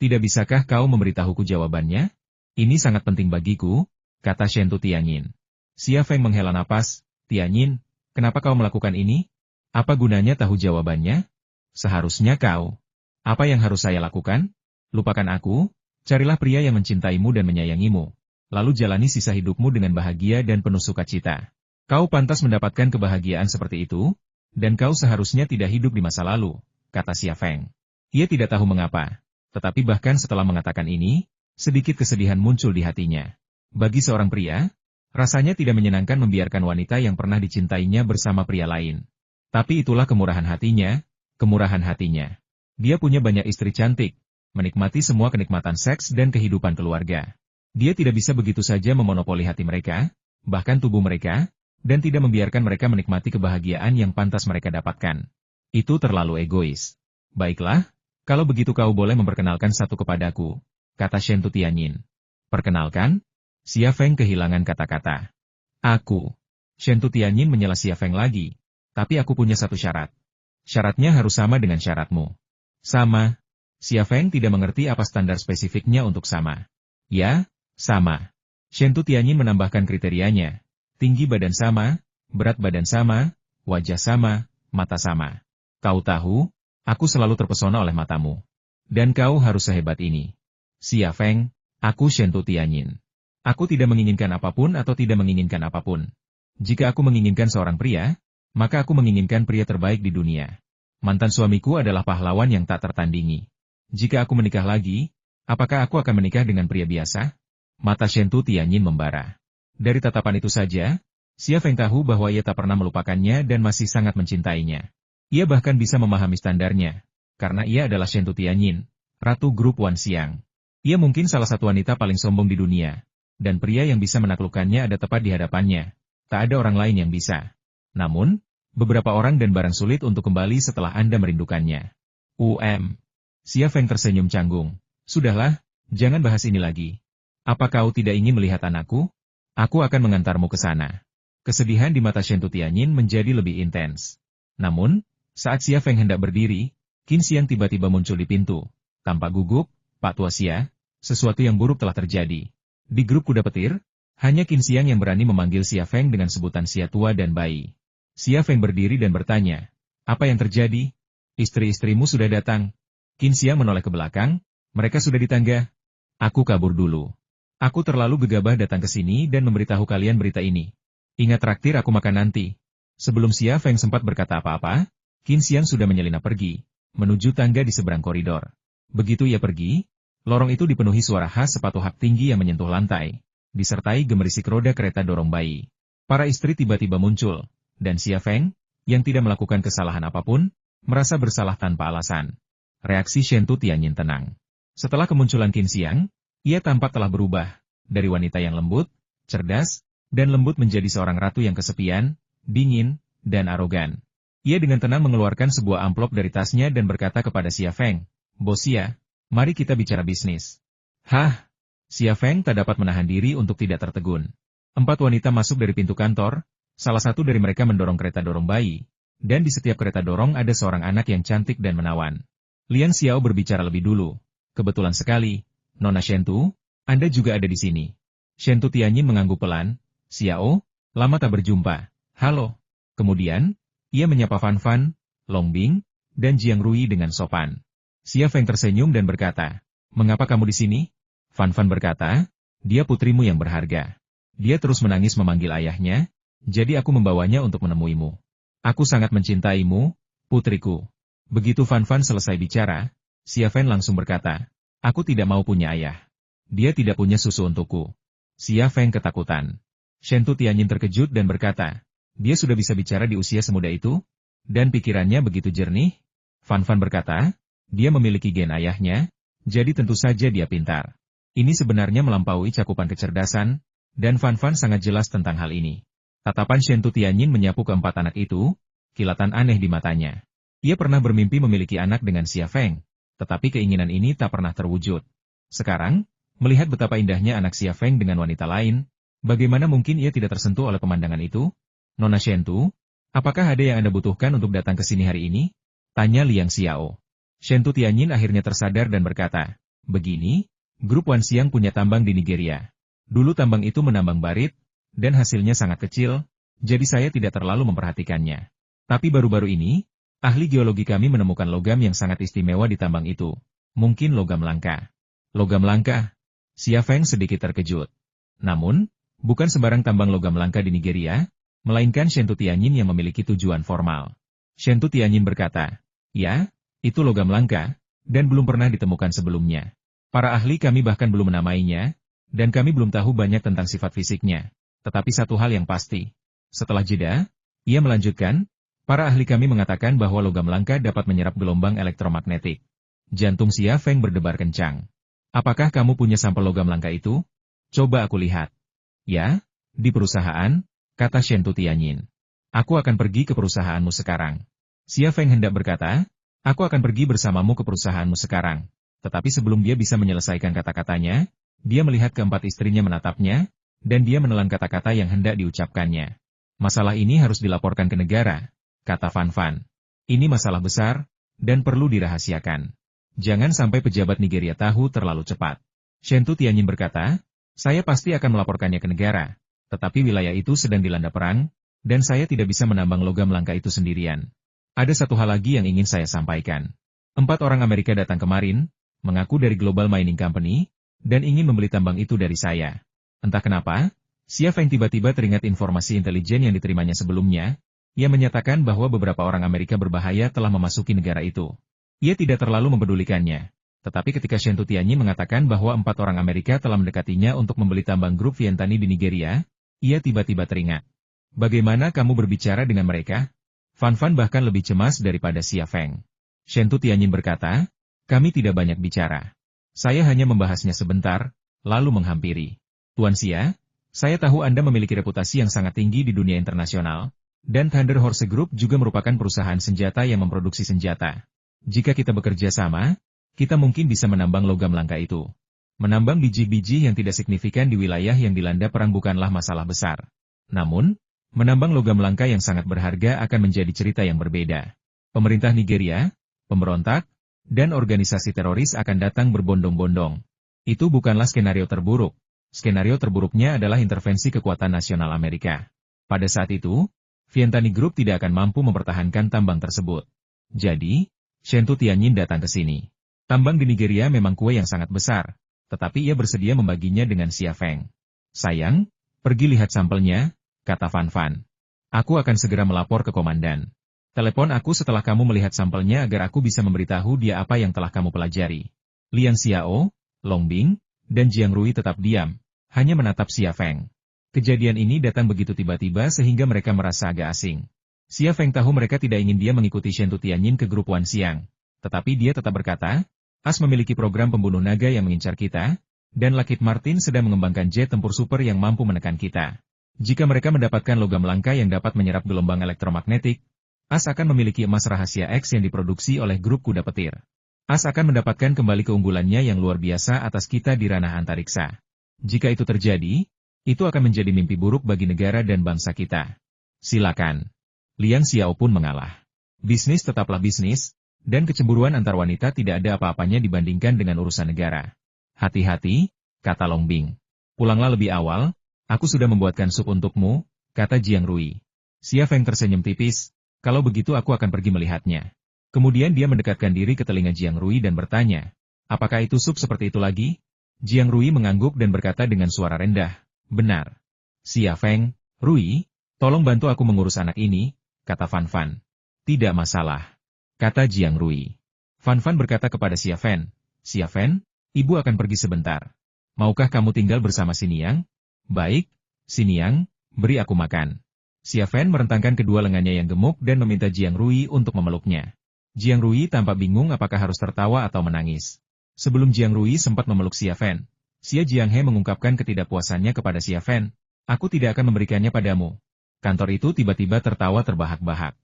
Tidak bisakah kau memberitahuku jawabannya? Ini sangat penting bagiku, kata Shentu Tianyin. Xia Feng menghela napas. Tianyin, kenapa kau melakukan ini? Apa gunanya tahu jawabannya? Seharusnya kau. Apa yang harus saya lakukan? Lupakan aku, carilah pria yang mencintaimu dan menyayangimu. Lalu jalani sisa hidupmu dengan bahagia dan penuh sukacita. Kau pantas mendapatkan kebahagiaan seperti itu, dan kau seharusnya tidak hidup di masa lalu, kata Xia Feng. Ia tidak tahu mengapa. Tetapi bahkan setelah mengatakan ini, sedikit kesedihan muncul di hatinya. Bagi seorang pria, rasanya tidak menyenangkan membiarkan wanita yang pernah dicintainya bersama pria lain. Tapi itulah kemurahan hatinya, kemurahan hatinya. Dia punya banyak istri cantik, menikmati semua kenikmatan seks dan kehidupan keluarga. Dia tidak bisa begitu saja memonopoli hati mereka, bahkan tubuh mereka, dan tidak membiarkan mereka menikmati kebahagiaan yang pantas mereka dapatkan. Itu terlalu egois. Baiklah, kalau begitu kau boleh memperkenalkan satu kepadaku, kata Shentu Tianyin. Perkenalkan? Xia Feng kehilangan kata-kata. Aku. Shentu Tianyin menyela Xia Feng lagi. Tapi aku punya satu syarat. Syaratnya harus sama dengan syaratmu. Sama. Xia Feng tidak mengerti apa standar spesifiknya untuk sama. Ya, sama. Shentu Tianyin menambahkan kriterianya. Tinggi badan sama, berat badan sama, wajah sama, mata sama. Kau tahu, aku selalu terpesona oleh matamu. Dan kau harus sehebat ini. Xia Feng, aku Shen Tu Tianyin. Aku tidak menginginkan apapun atau tidak menginginkan apapun. Jika aku menginginkan seorang pria, maka aku menginginkan pria terbaik di dunia. Mantan suamiku adalah pahlawan yang tak tertandingi. Jika aku menikah lagi, apakah aku akan menikah dengan pria biasa? Mata Shen Tu Tianyin membara. Dari tatapan itu saja, Xia Feng tahu bahwa ia tak pernah melupakannya dan masih sangat mencintainya. Ia bahkan bisa memahami standarnya, karena ia adalah Shen Tu Tianyin, Ratu Grup Wan Xiang. Ia mungkin salah satu wanita paling sombong di dunia, dan pria yang bisa menaklukkannya ada tepat di hadapannya. Tak ada orang lain yang bisa. Namun, beberapa orang dan barang sulit untuk kembali setelah Anda merindukannya. Xia Feng tersenyum canggung. Sudahlah, jangan bahas ini lagi. Apa kau tidak ingin melihat anakku? Aku akan mengantarmu ke sana. Kesedihan di mata Shen Tu Tianyin menjadi lebih intens. Namun, saat Xia Feng hendak berdiri, Qin Xiang tiba-tiba muncul di pintu. Tanpa gugup, Pak Tua Xia, sesuatu yang buruk telah terjadi. Di grup kuda petir, hanya Qin Xiang yang berani memanggil Xia Feng dengan sebutan Xia tua dan bayi. Xia Feng berdiri dan bertanya, apa yang terjadi? Istri-istrimu sudah datang. Qin Xiang menoleh ke belakang, mereka sudah di tangga. Aku kabur dulu. Aku terlalu gegabah datang ke sini dan memberitahu kalian berita ini. Ingat traktir aku makan nanti. Sebelum Xia Feng sempat berkata apa-apa, Qin Xiang sudah menyelinap pergi, menuju tangga di seberang koridor. Begitu ia pergi, lorong itu dipenuhi suara khas sepatu hak tinggi yang menyentuh lantai, disertai gemerisik roda kereta dorong bayi. Para istri tiba-tiba muncul, dan Xia Feng, yang tidak melakukan kesalahan apapun, merasa bersalah tanpa alasan. Reaksi Shen Tu Tianyin tenang. Setelah kemunculan Qin Xiang, ia tampak telah berubah, dari wanita yang lembut, cerdas, dan lembut menjadi seorang ratu yang kesepian, dingin, dan arogan. Ia dengan tenang mengeluarkan sebuah amplop dari tasnya dan berkata kepada Xia Feng, Bos Xia, mari kita bicara bisnis. Hah? Xia Feng tak dapat menahan diri untuk tidak tertegun. 4 wanita masuk dari pintu kantor, salah satu dari mereka mendorong kereta dorong bayi, dan di setiap kereta dorong ada seorang anak yang cantik dan menawan. Liang Xiao berbicara lebih dulu. Kebetulan sekali, Nona Shen Tu, Anda juga ada di sini. Shen Tu Tianyin mengangguk pelan, Xiao, lama tak berjumpa. Halo. Kemudian, ia menyapa Fan Fan, Long Bing, dan Jiang Rui dengan sopan. Xia Feng tersenyum dan berkata, mengapa kamu di sini? Fan Fan berkata, dia putrimu yang berharga. Dia terus menangis memanggil ayahnya, jadi aku membawanya untuk menemuimu. Aku sangat mencintaimu, putriku. Begitu Fan Fan selesai bicara, Xia Feng langsung berkata, aku tidak mau punya ayah. Dia tidak punya susu untukku. Xia Feng ketakutan. Shen Tu Tianyin terkejut dan berkata, dia sudah bisa bicara di usia semuda itu? Dan pikirannya begitu jernih? Fan Fan berkata, dia memiliki gen ayahnya, jadi tentu saja dia pintar. Ini sebenarnya melampaui cakupan kecerdasan, dan Fan Fan sangat jelas tentang hal ini. Tatapan Shen Tu Tianyin menyapu keempat anak itu, kilatan aneh di matanya. Ia pernah bermimpi memiliki anak dengan Xia Feng, tetapi keinginan ini tak pernah terwujud. Sekarang, melihat betapa indahnya anak Xia Feng dengan wanita lain, bagaimana mungkin ia tidak tersentuh oleh pemandangan itu? Nona Shen Tu, apakah ada yang Anda butuhkan untuk datang ke sini hari ini? Tanya Liang Xiao. Shen Tu Tianyin akhirnya tersadar dan berkata, begini, grup Wan Xiang punya tambang di Nigeria. Dulu tambang itu menambang barit, dan hasilnya sangat kecil, jadi saya tidak terlalu memperhatikannya. Tapi baru-baru ini, ahli geologi kami menemukan logam yang sangat istimewa di tambang itu. Mungkin logam langka. Logam langka? Xia Feng sedikit terkejut. Namun, bukan sembarang tambang logam langka di Nigeria, melainkan Shen Tu Tianyin yang memiliki tujuan formal. Shen Tu Tianyin berkata, ya, itu logam langka, dan belum pernah ditemukan sebelumnya. Para ahli kami bahkan belum menamainya, dan kami belum tahu banyak tentang sifat fisiknya. Tetapi satu hal yang pasti. Setelah jeda, ia melanjutkan, para ahli kami mengatakan bahwa logam langka dapat menyerap gelombang elektromagnetik. Jantung Xia Feng berdebar kencang. Apakah kamu punya sampel logam langka itu? Coba aku lihat. Ya, di perusahaan, kata Shen Tu Tianyin. Aku akan pergi ke perusahaanmu sekarang. Xia Feng hendak berkata, aku akan pergi bersamamu ke perusahaanmu sekarang. Tetapi sebelum dia bisa menyelesaikan kata-katanya, dia melihat keempat istrinya menatapnya, dan dia menelan kata-kata yang hendak diucapkannya. Masalah ini harus dilaporkan ke negara, kata Fan Fan. Ini masalah besar, dan perlu dirahasiakan. Jangan sampai pejabat Nigeria tahu terlalu cepat. Shen Tu Tianyin berkata, saya pasti akan melaporkannya ke negara, tetapi wilayah itu sedang dilanda perang, Dan saya tidak bisa menambang logam langka itu sendirian. Ada satu hal lagi yang ingin saya sampaikan. 4 orang Amerika datang kemarin, mengaku dari Global Mining Company, dan ingin membeli tambang itu dari saya. Entah kenapa, Xia Feng tiba-tiba teringat informasi intelijen yang diterimanya sebelumnya. Ia menyatakan bahwa beberapa orang Amerika berbahaya telah memasuki negara itu. Ia tidak terlalu mempedulikannya. Tetapi ketika Shen Tianyin mengatakan bahwa 4 orang Amerika telah mendekatinya untuk membeli tambang grup Vientani di Nigeria, ia tiba-tiba teringat. Bagaimana kamu berbicara dengan mereka? Fan Fan bahkan lebih cemas daripada Xia Feng. Shen Tianyin berkata, kami tidak banyak bicara. Saya hanya membahasnya sebentar, lalu menghampiri. Tuan Xia, saya tahu Anda memiliki reputasi yang sangat tinggi di dunia internasional, dan Thunder Horse Group juga merupakan perusahaan senjata yang memproduksi senjata. Jika kita bekerja sama, kita mungkin bisa menambang logam langka itu. Menambang biji-biji yang tidak signifikan di wilayah yang dilanda perang bukanlah masalah besar. Namun, menambang logam langka yang sangat berharga akan menjadi cerita yang berbeda. Pemerintah Nigeria, pemberontak, dan organisasi teroris akan datang berbondong-bondong. Itu bukanlah skenario terburuk. Skenario terburuknya adalah intervensi kekuatan nasional Amerika. Pada saat itu, Vientani Group tidak akan mampu mempertahankan tambang tersebut. Jadi, Shen Tianyin datang ke sini. Tambang di Nigeria memang kue yang sangat besar, tetapi ia bersedia membaginya dengan Xia Feng. Sayang, pergi lihat sampelnya, kata Fan Fan. Aku akan segera melapor ke komandan. Telepon aku setelah kamu melihat sampelnya agar aku bisa memberitahu dia apa yang telah kamu pelajari. Liang Xiao, Long Bing, dan Jiang Rui tetap diam, hanya menatap Xia Feng. Kejadian ini datang begitu tiba-tiba sehingga mereka merasa agak asing. Xia Feng tahu mereka tidak ingin dia mengikuti Shen Tianyin ke grup Wan Xiang. Tetapi dia tetap berkata, As memiliki program pembunuh naga yang mengincar kita, dan Lockheed Martin sedang mengembangkan jet tempur super yang mampu menekan kita. Jika mereka mendapatkan logam langka yang dapat menyerap gelombang elektromagnetik, As akan memiliki emas rahasia X yang diproduksi oleh grup kuda petir. As akan mendapatkan kembali keunggulannya yang luar biasa atas kita di ranah antariksa. Jika itu terjadi, itu akan menjadi mimpi buruk bagi negara dan bangsa kita. Silakan. Liang Xiao pun mengalah. Bisnis tetaplah bisnis, dan kecemburuan antar wanita tidak ada apa-apanya dibandingkan dengan urusan negara. Hati-hati, kata Long Bing. Pulanglah lebih awal, aku sudah membuatkan sup untukmu, kata Jiang Rui. Xia Feng tersenyum tipis, kalau begitu aku akan pergi melihatnya. Kemudian dia mendekatkan diri ke telinga Jiang Rui dan bertanya, apakah itu sup seperti itu lagi? Jiang Rui mengangguk dan berkata dengan suara rendah, benar. Xia Feng, Rui, tolong bantu aku mengurus anak ini, kata Fan Fan. Tidak masalah, kata Jiang Rui. Fan Fan berkata kepada Xia Feng, Xia Feng, ibu akan pergi sebentar. Maukah kamu tinggal bersama Xiniang? Baik, Xiniang, beri aku makan. Xia Feng merentangkan kedua lengannya yang gemuk dan meminta Jiang Rui untuk memeluknya. Jiang Rui tampak bingung apakah harus tertawa atau menangis. Sebelum Jiang Rui sempat memeluk Xia Feng, Xia Jianghe mengungkapkan ketidakpuasannya kepada Xia Feng. Aku tidak akan memberikannya padamu. Kantor itu tiba-tiba tertawa terbahak-bahak.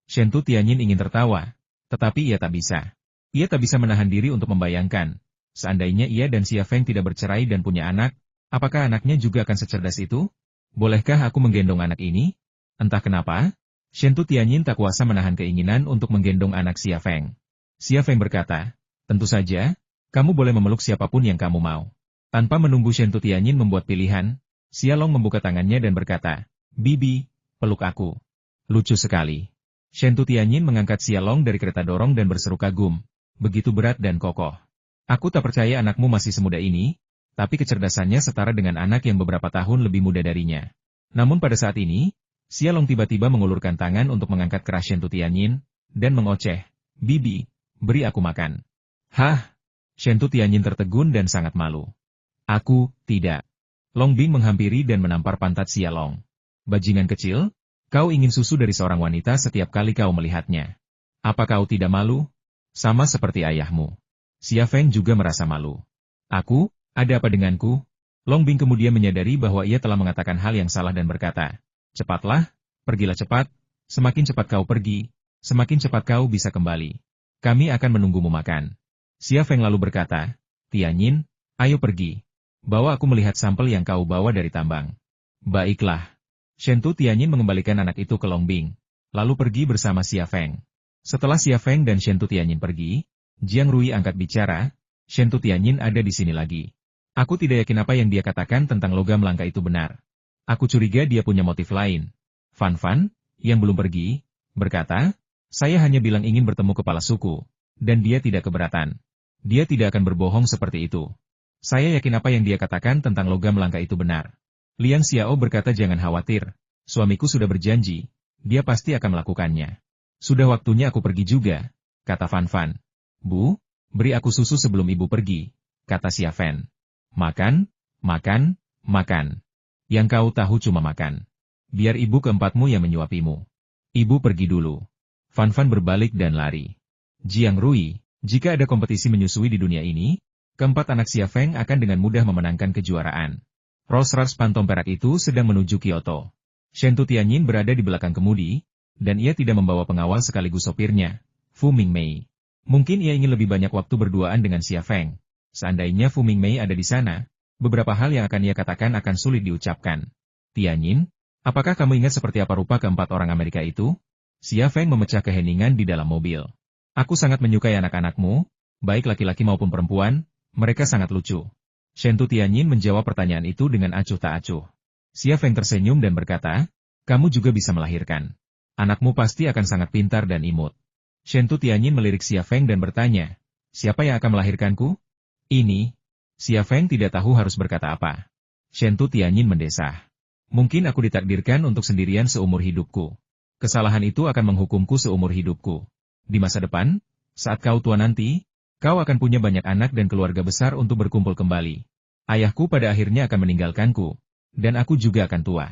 Shen Tianyin ingin tertawa, tetapi ia tak bisa. Ia tak bisa menahan diri untuk membayangkan. Seandainya ia dan Xia Feng tidak bercerai dan punya anak, apakah anaknya juga akan secerdas itu? Bolehkah aku menggendong anak ini? Entah kenapa, Shen Tianyin tak kuasa menahan keinginan untuk menggendong anak Xia Feng. Xia Feng berkata, tentu saja, kamu boleh memeluk siapapun yang kamu mau. Tanpa menunggu Shen Tianyin membuat pilihan, Xia Long membuka tangannya dan berkata, Bibi, peluk aku. Lucu sekali. Shen Tianyin mengangkat Xia Long dari kereta dorong dan berseru kagum, begitu berat dan kokoh. Aku tak percaya anakmu masih semuda ini, tapi kecerdasannya setara dengan anak yang beberapa tahun lebih muda darinya. Namun pada saat ini, Xia Long tiba-tiba mengulurkan tangan untuk mengangkat keras Shen Tianyin, dan mengoceh, Bibi, beri aku makan. Hah? Shen Tianyin tertegun dan sangat malu. Aku, tidak. Long Bing menghampiri dan menampar pantat Xia Long. Bajingan kecil, kau ingin susu dari seorang wanita setiap kali kau melihatnya. Apa kau tidak malu? Sama seperti ayahmu. Xia Feng juga merasa malu. Aku, ada apa denganku? Long Bing kemudian menyadari bahwa ia telah mengatakan hal yang salah dan berkata, cepatlah, pergilah cepat, semakin cepat kau pergi, semakin cepat kau bisa kembali. Kami akan menunggumu makan. Xia Feng lalu berkata, Tianyin, ayo pergi. Bawa aku melihat sampel yang kau bawa dari tambang. Baiklah. Shen Tianyin mengembalikan anak itu ke Long Bing, lalu pergi bersama Xia Feng. Setelah Xia Feng dan Shen Tianyin pergi, Jiang Rui angkat bicara, Shen Tianyin ada di sini lagi. Aku tidak yakin apa yang dia katakan tentang logam langka itu benar. Aku curiga dia punya motif lain. Fan Fan, yang belum pergi, berkata, saya hanya bilang ingin bertemu kepala suku, dan dia tidak keberatan. Dia tidak akan berbohong seperti itu. Saya yakin apa yang dia katakan tentang logam langka itu benar. Liang Xiao berkata jangan khawatir, suamiku sudah berjanji, dia pasti akan melakukannya. Sudah waktunya aku pergi juga, kata Fan Fan. Bu, beri aku susu sebelum ibu pergi, kata Xia Fan. Makan, makan, makan. Yang kau tahu cuma makan. Biar ibu keempatmu yang menyuapimu. Ibu pergi dulu. Fan Fan berbalik dan lari. Jiang Rui, jika ada kompetisi menyusui di dunia ini, keempat anak Xia Feng akan dengan mudah memenangkan kejuaraan. Rolls-Royce Phantom perak itu sedang menuju Kyoto. Shen Tianyin berada di belakang kemudi, dan ia tidak membawa pengawal sekaligus sopirnya, Fu Mingmei. Mungkin ia ingin lebih banyak waktu berduaan dengan Xia Feng. Seandainya Fu Mingmei ada di sana, beberapa hal yang akan ia katakan akan sulit diucapkan. Tianyin, apakah kamu ingat seperti apa rupa keempat orang Amerika itu? Xia Feng memecah keheningan di dalam mobil. Aku sangat menyukai anak-anakmu, baik laki-laki maupun perempuan, mereka sangat lucu. Shen Tianyin menjawab pertanyaan itu dengan acuh tak acuh. Xia Feng tersenyum dan berkata, kamu juga bisa melahirkan. Anakmu pasti akan sangat pintar dan imut. Shen Tianyin melirik Xia Feng dan bertanya, siapa yang akan melahirkanku? Ini. Xia Feng tidak tahu harus berkata apa. Shen Tianyin mendesah. Mungkin aku ditakdirkan untuk sendirian seumur hidupku. Kesalahan itu akan menghukumku seumur hidupku. Di masa depan, saat kau tua nanti, kau akan punya banyak anak dan keluarga besar untuk berkumpul kembali. Ayahku pada akhirnya akan meninggalkanku, dan aku juga akan tua.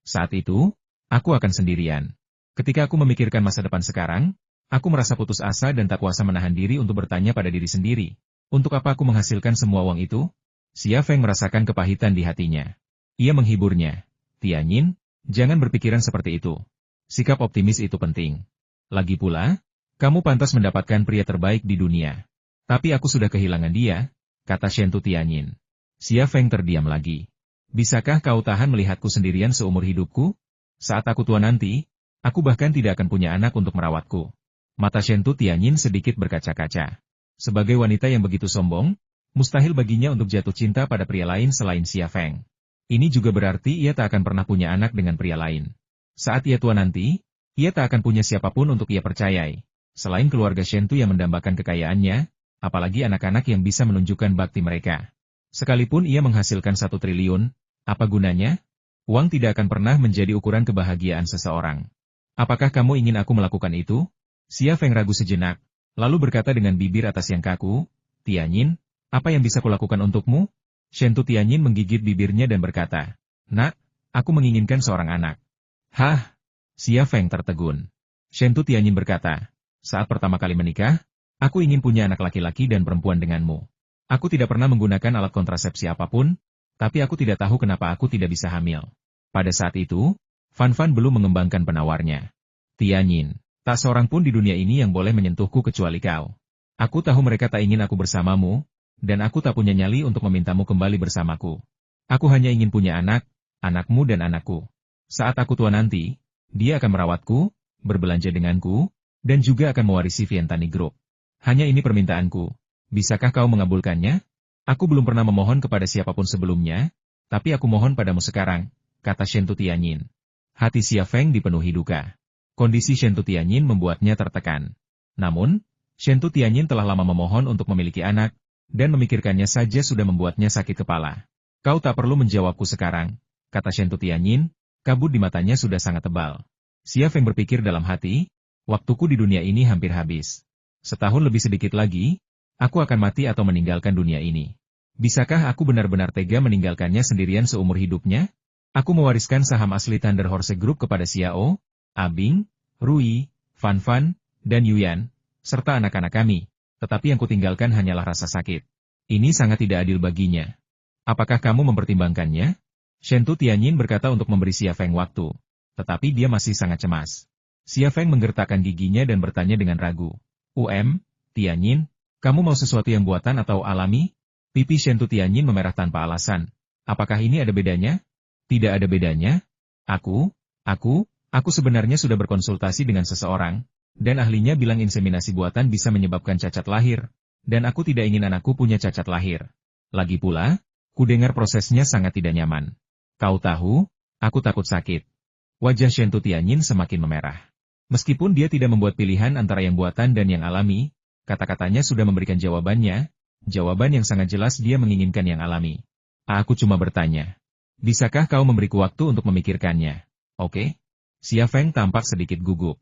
Saat itu, aku akan sendirian. Ketika aku memikirkan masa depan sekarang, aku merasa putus asa dan tak kuasa menahan diri untuk bertanya pada diri sendiri, untuk apa aku menghasilkan semua uang itu? Xia Feng merasakan kepahitan di hatinya. Ia menghiburnya. Tianyin, jangan berpikiran seperti itu. Sikap optimis itu penting. Lagi pula, kamu pantas mendapatkan pria terbaik di dunia. Tapi aku sudah kehilangan dia, kata Shen Tianyin. Xia Feng terdiam lagi. Bisakah kau tahan melihatku sendirian seumur hidupku? Saat aku tua nanti, aku bahkan tidak akan punya anak untuk merawatku. Mata Shen Tianyin sedikit berkaca-kaca. Sebagai wanita yang begitu sombong, mustahil baginya untuk jatuh cinta pada pria lain selain Xia Feng. Ini juga berarti ia tak akan pernah punya anak dengan pria lain. Saat ia tua nanti, ia tak akan punya siapapun untuk ia percayai. Selain keluarga Shen Tu yang mendambakan kekayaannya, apalagi anak-anak yang bisa menunjukkan bakti mereka. Sekalipun ia menghasilkan 1 triliun, apa gunanya? Uang tidak akan pernah menjadi ukuran kebahagiaan seseorang. Apakah kamu ingin aku melakukan itu? Xia Feng ragu sejenak, lalu berkata dengan bibir atas yang kaku, Tianyin, apa yang bisa kulakukan untukmu? Shen Tianyin menggigit bibirnya dan berkata, Nak, aku menginginkan seorang anak. Hah? Xia Feng tertegun. Shen Tianyin berkata, saat pertama kali menikah, aku ingin punya anak laki-laki dan perempuan denganmu. Aku tidak pernah menggunakan alat kontrasepsi apapun, tapi aku tidak tahu kenapa aku tidak bisa hamil. Pada saat itu, Fan Fan belum mengembangkan penawarnya. Tianyin, tak seorang pun di dunia ini yang boleh menyentuhku kecuali kau. Aku tahu mereka tak ingin aku bersamamu, dan aku tak punya nyali untuk memintamu kembali bersamaku. Aku hanya ingin punya anak, anakmu dan anakku. Saat aku tua nanti, dia akan merawatku, berbelanja denganku, dan juga akan mewarisi Vientani Group. Hanya ini permintaanku. Bisakah kau mengabulkannya? Aku belum pernah memohon kepada siapapun sebelumnya, tapi aku mohon padamu sekarang, kata Shen Tianyin. Hati Xia Feng dipenuhi duka. Kondisi Shen Tianyin membuatnya tertekan. Namun, Shen Tianyin telah lama memohon untuk memiliki anak, dan memikirkannya saja sudah membuatnya sakit kepala. Kau tak perlu menjawabku sekarang, kata Shen Tianyin, kabut di matanya sudah sangat tebal. Xia Feng berpikir dalam hati, waktuku di dunia ini hampir habis. Setahun lebih sedikit lagi, aku akan mati atau meninggalkan dunia ini. Bisakah aku benar-benar tega meninggalkannya sendirian seumur hidupnya? Aku mewariskan saham asli Thunder Horse Group kepada Xiao, Abing, Rui, Fan Fan, dan Yuyan, serta anak-anak kami, tetapi yang kutinggalkan hanyalah rasa sakit. Ini sangat tidak adil baginya. Apakah kamu mempertimbangkannya? Shen Tianyin berkata untuk memberi Xia Feng waktu, tetapi dia masih sangat cemas. Xia Feng menggertakkan giginya dan bertanya dengan ragu. Tianyin, kamu mau sesuatu yang buatan atau alami? Pipi Shen Tianyin memerah tanpa alasan. Apakah ini ada bedanya? Tidak ada bedanya. Aku sebenarnya sudah berkonsultasi dengan seseorang, dan ahlinya bilang inseminasi buatan bisa menyebabkan cacat lahir, dan aku tidak ingin anakku punya cacat lahir. Lagi pula, ku dengar prosesnya sangat tidak nyaman. Kau tahu, aku takut sakit. Wajah Shen Tianyin semakin memerah. Meskipun dia tidak membuat pilihan antara yang buatan dan yang alami, kata-katanya sudah memberikan jawabannya, jawaban yang sangat jelas dia menginginkan yang alami. Aku cuma bertanya. Bisakah kau memberiku waktu untuk memikirkannya? Oke? Xia Feng tampak sedikit gugup.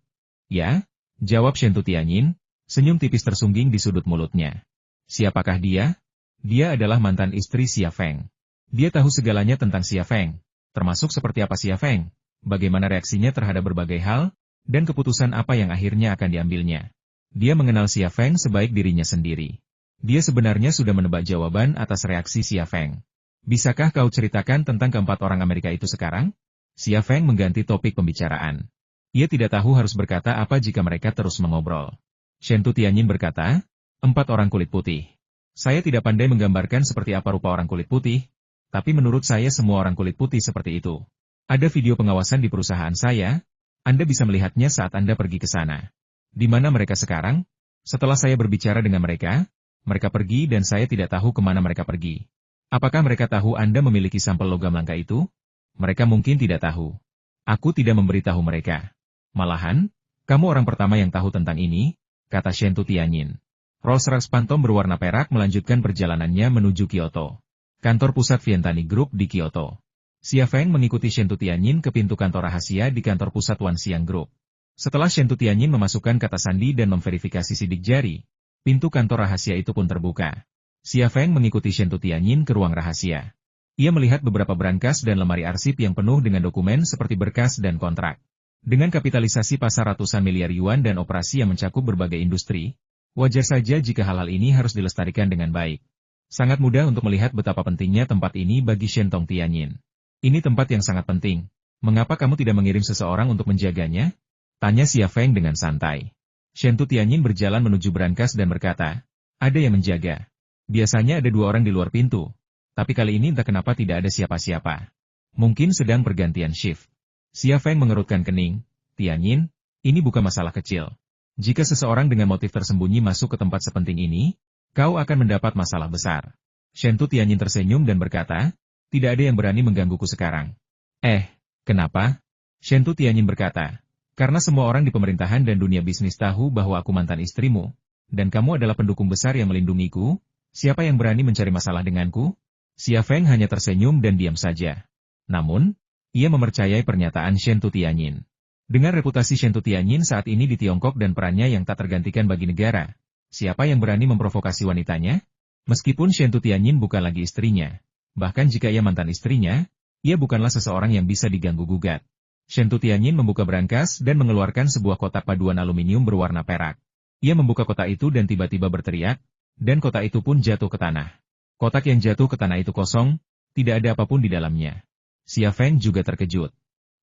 Ya? Jawab Shen Tianyin, senyum tipis tersungging di sudut mulutnya. Siapakah dia? Dia adalah mantan istri Xia Feng. Dia tahu segalanya tentang Xia Feng, termasuk seperti apa Xia Feng, bagaimana reaksinya terhadap berbagai hal, dan keputusan apa yang akhirnya akan diambilnya. Dia mengenal Xia Feng sebaik dirinya sendiri. Dia sebenarnya sudah menebak jawaban atas reaksi Xia Feng. Bisakah kau ceritakan tentang keempat orang Amerika itu sekarang? Xia Feng mengganti topik pembicaraan. Ia tidak tahu harus berkata apa jika mereka terus mengobrol. Shen Tianyin berkata, 4 orang kulit putih. Saya tidak pandai menggambarkan seperti apa rupa orang kulit putih, tapi menurut saya semua orang kulit putih seperti itu. Ada video pengawasan di perusahaan saya, Anda bisa melihatnya saat Anda pergi ke sana. Di mana mereka sekarang? Setelah saya berbicara dengan mereka pergi dan saya tidak tahu kemana mereka pergi. Apakah mereka tahu Anda memiliki sampel logam langka itu? Mereka mungkin tidak tahu. Aku tidak memberitahu mereka. Malahan, kamu orang pertama yang tahu tentang ini, kata Shen Tianyin. Rolls-Royce Phantom berwarna perak melanjutkan perjalanannya menuju Kyoto. Kantor pusat Vientani Group di Kyoto. Xia Feng mengikuti Shen Tianyin ke pintu kantor rahasia di kantor pusat Wanxiang Group. Setelah Shen Tianyin memasukkan kata sandi dan memverifikasi sidik jari, pintu kantor rahasia itu pun terbuka. Xia Feng mengikuti Shen Tianyin ke ruang rahasia. Ia melihat beberapa brankas dan lemari arsip yang penuh dengan dokumen seperti berkas dan kontrak. Dengan kapitalisasi pasar ratusan miliar yuan dan operasi yang mencakup berbagai industri, wajar saja jika hal-hal ini harus dilestarikan dengan baik. Sangat mudah untuk melihat betapa pentingnya tempat ini bagi Shen Tianyin. Ini tempat yang sangat penting. Mengapa kamu tidak mengirim seseorang untuk menjaganya? Tanya Xia Feng dengan santai. Shen Tianyin berjalan menuju brankas dan berkata, ada yang menjaga. Biasanya ada 2 orang di luar pintu. Tapi kali ini entah kenapa tidak ada siapa-siapa. Mungkin sedang pergantian shift. Xia Feng mengerutkan kening. Tianyin, ini bukan masalah kecil. Jika seseorang dengan motif tersembunyi masuk ke tempat sepenting ini, kau akan mendapat masalah besar. Shen Tianyin tersenyum dan berkata, tidak ada yang berani menggangguku sekarang. Kenapa? Shen Tianyin berkata, karena semua orang di pemerintahan dan dunia bisnis tahu bahwa aku mantan istrimu, dan kamu adalah pendukung besar yang melindungiku, siapa yang berani mencari masalah denganku? Xia Feng hanya tersenyum dan diam saja. Namun, ia mempercayai pernyataan Shen Tianyin. Dengan reputasi Shen Tianyin saat ini di Tiongkok dan perannya yang tak tergantikan bagi negara, siapa yang berani memprovokasi wanitanya? Meskipun Shen Tianyin bukan lagi istrinya, bahkan jika ia mantan istrinya, ia bukanlah seseorang yang bisa diganggu-gugat. Shen Tianyin membuka brankas dan mengeluarkan sebuah kotak paduan aluminium berwarna perak. Ia membuka kotak itu dan tiba-tiba berteriak, dan kotak itu pun jatuh ke tanah. Kotak yang jatuh ke tanah itu kosong, tidak ada apapun di dalamnya. Xia Feng juga terkejut.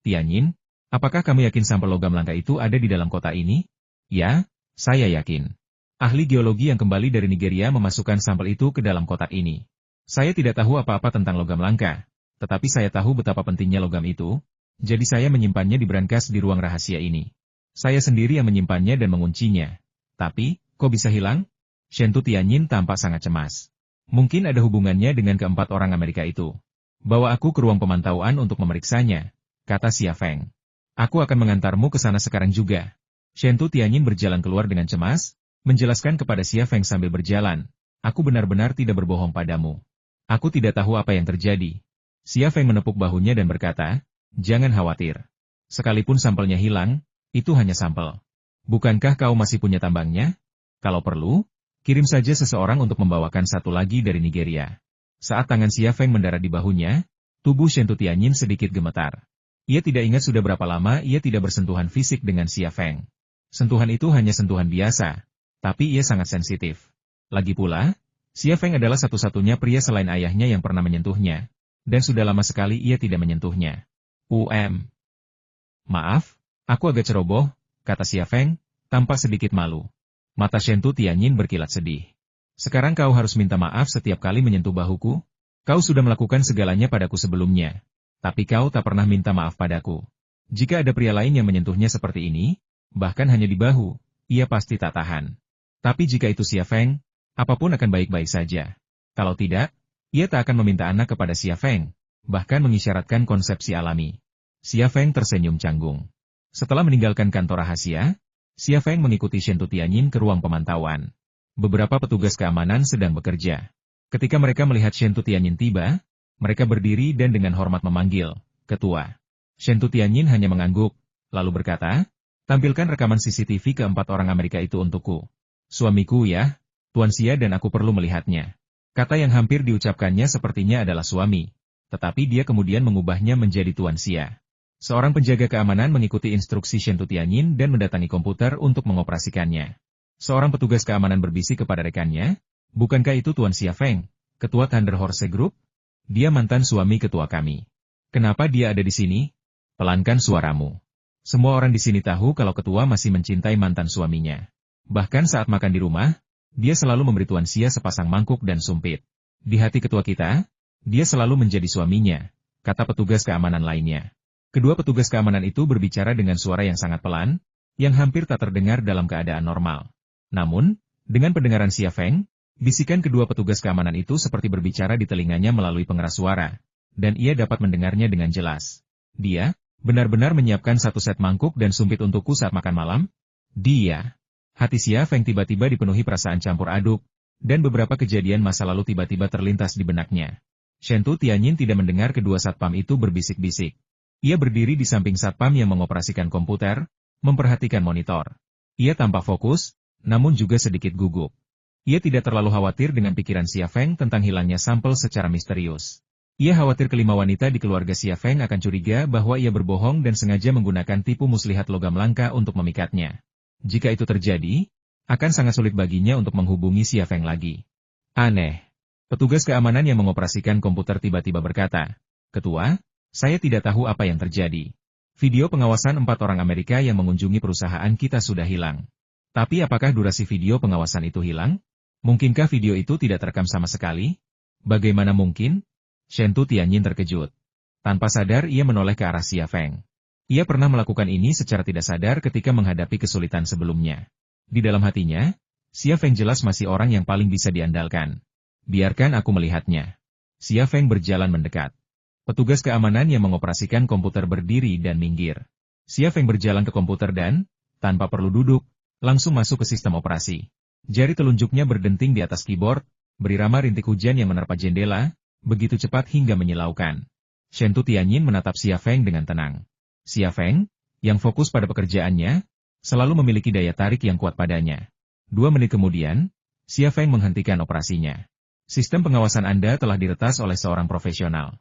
Tianyin, apakah kamu yakin sampel logam langka itu ada di dalam kotak ini? Ya, saya yakin. Ahli geologi yang kembali dari Nigeria memasukkan sampel itu ke dalam kotak ini. Saya tidak tahu apa-apa tentang logam langka, tetapi saya tahu betapa pentingnya logam itu, jadi saya menyimpannya di brankas di ruang rahasia ini. Saya sendiri yang menyimpannya dan menguncinya. Tapi, kok bisa hilang? Shen Tianyin tampak sangat cemas. Mungkin ada hubungannya dengan keempat orang Amerika itu. Bawa aku ke ruang pemantauan untuk memeriksanya, kata Xia Feng. Aku akan mengantarmu ke sana sekarang juga. Shen Tianyin berjalan keluar dengan cemas, menjelaskan kepada Xia Feng sambil berjalan, aku benar-benar tidak berbohong padamu. Aku tidak tahu apa yang terjadi. Xia Feng menepuk bahunya dan berkata, jangan khawatir. Sekalipun sampelnya hilang, itu hanya sampel. Bukankah kau masih punya tambangnya? Kalau perlu, kirim saja seseorang untuk membawakan satu lagi dari Nigeria. Saat tangan Xia Feng mendarat di bahunya, tubuh Shen Tianyin sedikit gemetar. Ia tidak ingat sudah berapa lama ia tidak bersentuhan fisik dengan Xia Feng. Sentuhan itu hanya sentuhan biasa, tapi ia sangat sensitif. Lagi pula, Xia Feng adalah satu-satunya pria selain ayahnya yang pernah menyentuhnya, dan sudah lama sekali ia tidak menyentuhnya. Maaf, aku agak ceroboh, kata Xia Feng, tampak sedikit malu. Mata Shen Tianyin berkilat sedih. Sekarang kau harus minta maaf setiap kali menyentuh bahuku? Kau sudah melakukan segalanya padaku sebelumnya, tapi kau tak pernah minta maaf padaku. Jika ada pria lain yang menyentuhnya seperti ini, bahkan hanya di bahu, ia pasti tak tahan. Tapi jika itu Xia Feng, apapun akan baik-baik saja. Kalau tidak, ia tak akan meminta anak kepada Xia Feng, bahkan mengisyaratkan konsepsi alami. Xia Feng tersenyum canggung. Setelah meninggalkan kantor rahasia, Xia Feng mengikuti Shen Tutianyin ke ruang pemantauan. Beberapa petugas keamanan sedang bekerja. Ketika mereka melihat Shen Tutianyin tiba, mereka berdiri dan dengan hormat memanggil, "Ketua." Shen Tutianyin hanya mengangguk, lalu berkata, "Tampilkan rekaman CCTV keempat orang Amerika itu untukku." "Suamiku ya, Tuan Xia dan aku perlu melihatnya." Kata yang hampir diucapkannya sepertinya adalah suami, tetapi dia kemudian mengubahnya menjadi Tuan Xia. Seorang penjaga keamanan mengikuti instruksi Shen Tutianyin dan mendatangi komputer untuk mengoperasikannya. Seorang petugas keamanan berbisik kepada rekannya, "Bukankah itu Tuan Xia Feng, Ketua Thunder Horse Group? Dia mantan suami ketua kami. Kenapa dia ada di sini? Pelankan suaramu." Semua orang di sini tahu kalau ketua masih mencintai mantan suaminya. Bahkan saat makan di rumah, dia selalu memberi Tuan Xia sepasang mangkuk dan sumpit. "Di hati ketua kita, dia selalu menjadi suaminya," kata petugas keamanan lainnya. Kedua petugas keamanan itu berbicara dengan suara yang sangat pelan, yang hampir tak terdengar dalam keadaan normal. Namun, dengan pendengaran Xia Feng, bisikan kedua petugas keamanan itu seperti berbicara di telinganya melalui pengeras suara, dan ia dapat mendengarnya dengan jelas. "Dia benar-benar menyiapkan satu set mangkuk dan sumpit untukku saat makan malam?" Dia. Hati Xia Feng tiba-tiba dipenuhi perasaan campur aduk, dan beberapa kejadian masa lalu tiba-tiba terlintas di benaknya. Shen Tutianyin tidak mendengar kedua satpam itu berbisik-bisik. Ia berdiri di samping satpam yang mengoperasikan komputer, memperhatikan monitor. Ia tampak fokus, namun juga sedikit gugup. Ia tidak terlalu khawatir dengan pikiran Xia Feng tentang hilangnya sampel secara misterius. Ia khawatir kelima wanita di keluarga Xia Feng akan curiga bahwa ia berbohong dan sengaja menggunakan tipu muslihat logam langka untuk memikatnya. Jika itu terjadi, akan sangat sulit baginya untuk menghubungi Xia Feng lagi. Aneh. Petugas keamanan yang mengoperasikan komputer tiba-tiba berkata, "Ketua, saya tidak tahu apa yang terjadi. Video pengawasan 4 orang Amerika yang mengunjungi perusahaan kita sudah hilang. Tapi apakah durasi video pengawasan itu hilang? Mungkinkah video itu tidak terekam sama sekali? Bagaimana mungkin?" Shen Tutianyin terkejut. Tanpa sadar ia menoleh ke arah Xia Feng. Ia pernah melakukan ini secara tidak sadar ketika menghadapi kesulitan sebelumnya. Di dalam hatinya, Xia Feng jelas masih orang yang paling bisa diandalkan. "Biarkan aku melihatnya." Xia Feng berjalan mendekat. Petugas keamanan yang mengoperasikan komputer berdiri dan minggir. Xia Feng berjalan ke komputer dan, tanpa perlu duduk, langsung masuk ke sistem operasi. Jari telunjuknya berdenting di atas keyboard, berirama rintik hujan yang menerpa jendela, begitu cepat hingga menyilaukan. Shen Tutianyin menatap Xia Feng dengan tenang. Xia Feng, yang fokus pada pekerjaannya, selalu memiliki daya tarik yang kuat padanya. 2 menit kemudian, Xia Feng menghentikan operasinya. "Sistem pengawasan Anda telah diretas oleh seorang profesional."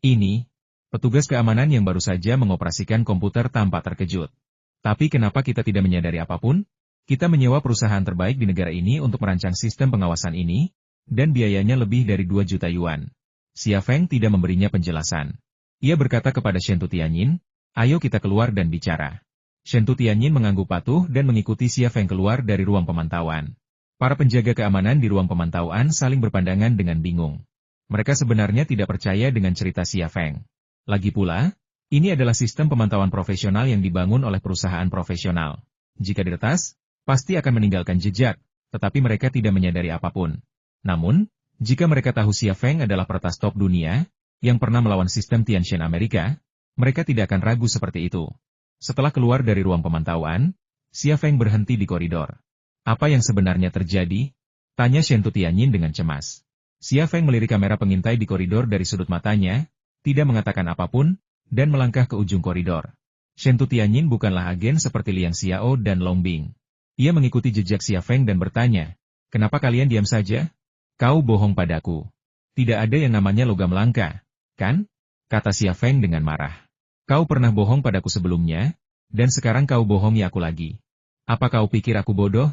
Ini, petugas keamanan yang baru saja mengoperasikan komputer tampak terkejut. "Tapi kenapa kita tidak menyadari apapun? Kita menyewa perusahaan terbaik di negara ini untuk merancang sistem pengawasan ini, dan biayanya lebih dari 2 juta yuan. Xia Feng tidak memberinya penjelasan. Ia berkata kepada Shen Tutianyin, "Ayo kita keluar dan bicara." Shen Tutianyin mengangguk patuh dan mengikuti Xia Feng keluar dari ruang pemantauan. Para penjaga keamanan di ruang pemantauan saling berpandangan dengan bingung. Mereka sebenarnya tidak percaya dengan cerita Xia Feng. Lagi pula, ini adalah sistem pemantauan profesional yang dibangun oleh perusahaan profesional. Jika diretas, pasti akan meninggalkan jejak, tetapi mereka tidak menyadari apapun. Namun, jika mereka tahu Xia Feng adalah peretas top dunia, yang pernah melawan sistem Tiantian Amerika, mereka tidak akan ragu seperti itu. Setelah keluar dari ruang pemantauan, Xia Feng berhenti di koridor. "Apa yang sebenarnya terjadi?" tanya Shen Tutianyin dengan cemas. Xia Feng melirik kamera pengintai di koridor dari sudut matanya, tidak mengatakan apapun, dan melangkah ke ujung koridor. Shen Tutianyin bukanlah agen seperti Liang Xiao dan Long Bing. Ia mengikuti jejak Xia Feng dan bertanya, "Kenapa kalian diam saja? Kau bohong padaku. Tidak ada yang namanya logam langka, kan?" kata Xia Feng dengan marah. "Kau pernah bohong padaku sebelumnya, dan sekarang kau bohongi aku lagi. Apa kau pikir aku bodoh?"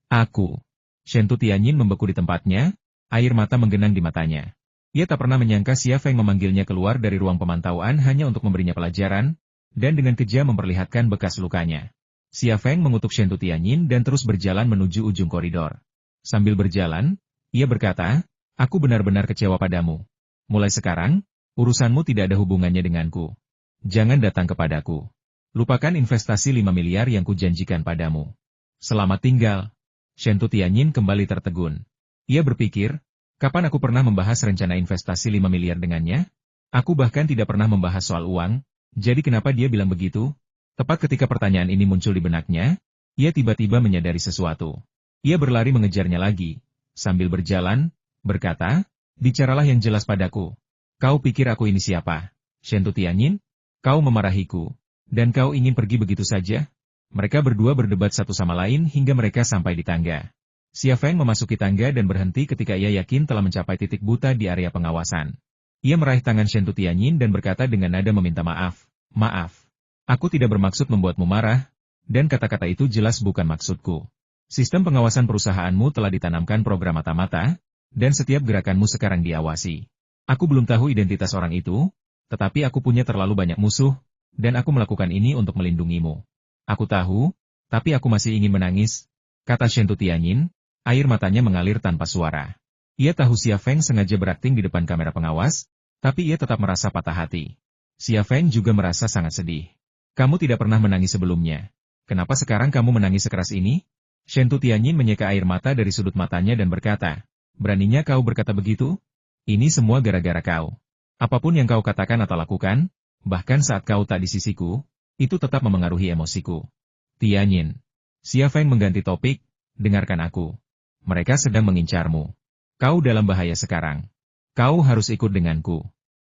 "Aku." Shen Tutianyin membeku di tempatnya, air mata menggenang di matanya. Ia tak pernah menyangka Xia Feng memanggilnya keluar dari ruang pemantauan hanya untuk memberinya pelajaran, dan dengan kejam memperlihatkan bekas lukanya. Xia Feng mengutuk Shen Tutianyin dan terus berjalan menuju ujung koridor. Sambil berjalan, ia berkata, "Aku benar-benar kecewa padamu. Mulai sekarang, urusanmu tidak ada hubungannya denganku. Jangan datang kepadaku. Lupakan investasi 5 miliar yang kujanjikan padamu. Selamat tinggal." Shen Tutianyin kembali tertegun. Ia berpikir, kapan aku pernah membahas rencana investasi 5 miliar dengannya? Aku bahkan tidak pernah membahas soal uang, Jadi kenapa dia bilang begitu? Tepat ketika pertanyaan ini muncul di benaknya, ia tiba-tiba menyadari sesuatu. Ia berlari mengejarnya lagi, sambil berjalan, berkata, bicaralah yang jelas padaku. Kau pikir aku ini siapa? Shen Tianyin? Kau memarahiku. Dan kau ingin pergi begitu saja? Mereka berdua berdebat satu sama lain hingga mereka sampai di tangga. Xia Feng memasuki tangga dan berhenti ketika ia yakin telah mencapai titik buta di area pengawasan. Ia meraih tangan Shen Tianyin dan berkata dengan nada meminta maaf. Maaf. Aku tidak bermaksud membuatmu marah, dan kata-kata itu jelas bukan maksudku. Sistem pengawasan perusahaanmu telah ditanamkan program mata-mata, dan setiap gerakanmu sekarang diawasi. Aku belum tahu identitas orang itu, tetapi aku punya terlalu banyak musuh, dan aku melakukan ini untuk melindungimu. Aku tahu, tapi aku masih ingin menangis, kata Shen Tianyin, air matanya mengalir tanpa suara. Ia tahu Xia Feng sengaja berakting di depan kamera pengawas, tapi ia tetap merasa patah hati. Xia Feng juga merasa sangat sedih. Kamu tidak pernah menangis sebelumnya. Kenapa sekarang kamu menangis sekeras ini? Shen Tianyin menyeka air mata dari sudut matanya dan berkata, beraninya kau berkata begitu? Ini semua gara-gara kau. Apapun yang kau katakan atau lakukan, bahkan saat kau tak di sisiku, itu tetap memengaruhi emosiku. Tianyin. Xia Feng mengganti topik, dengarkan aku. Mereka sedang mengincarmu. Kau dalam bahaya sekarang. Kau harus ikut denganku.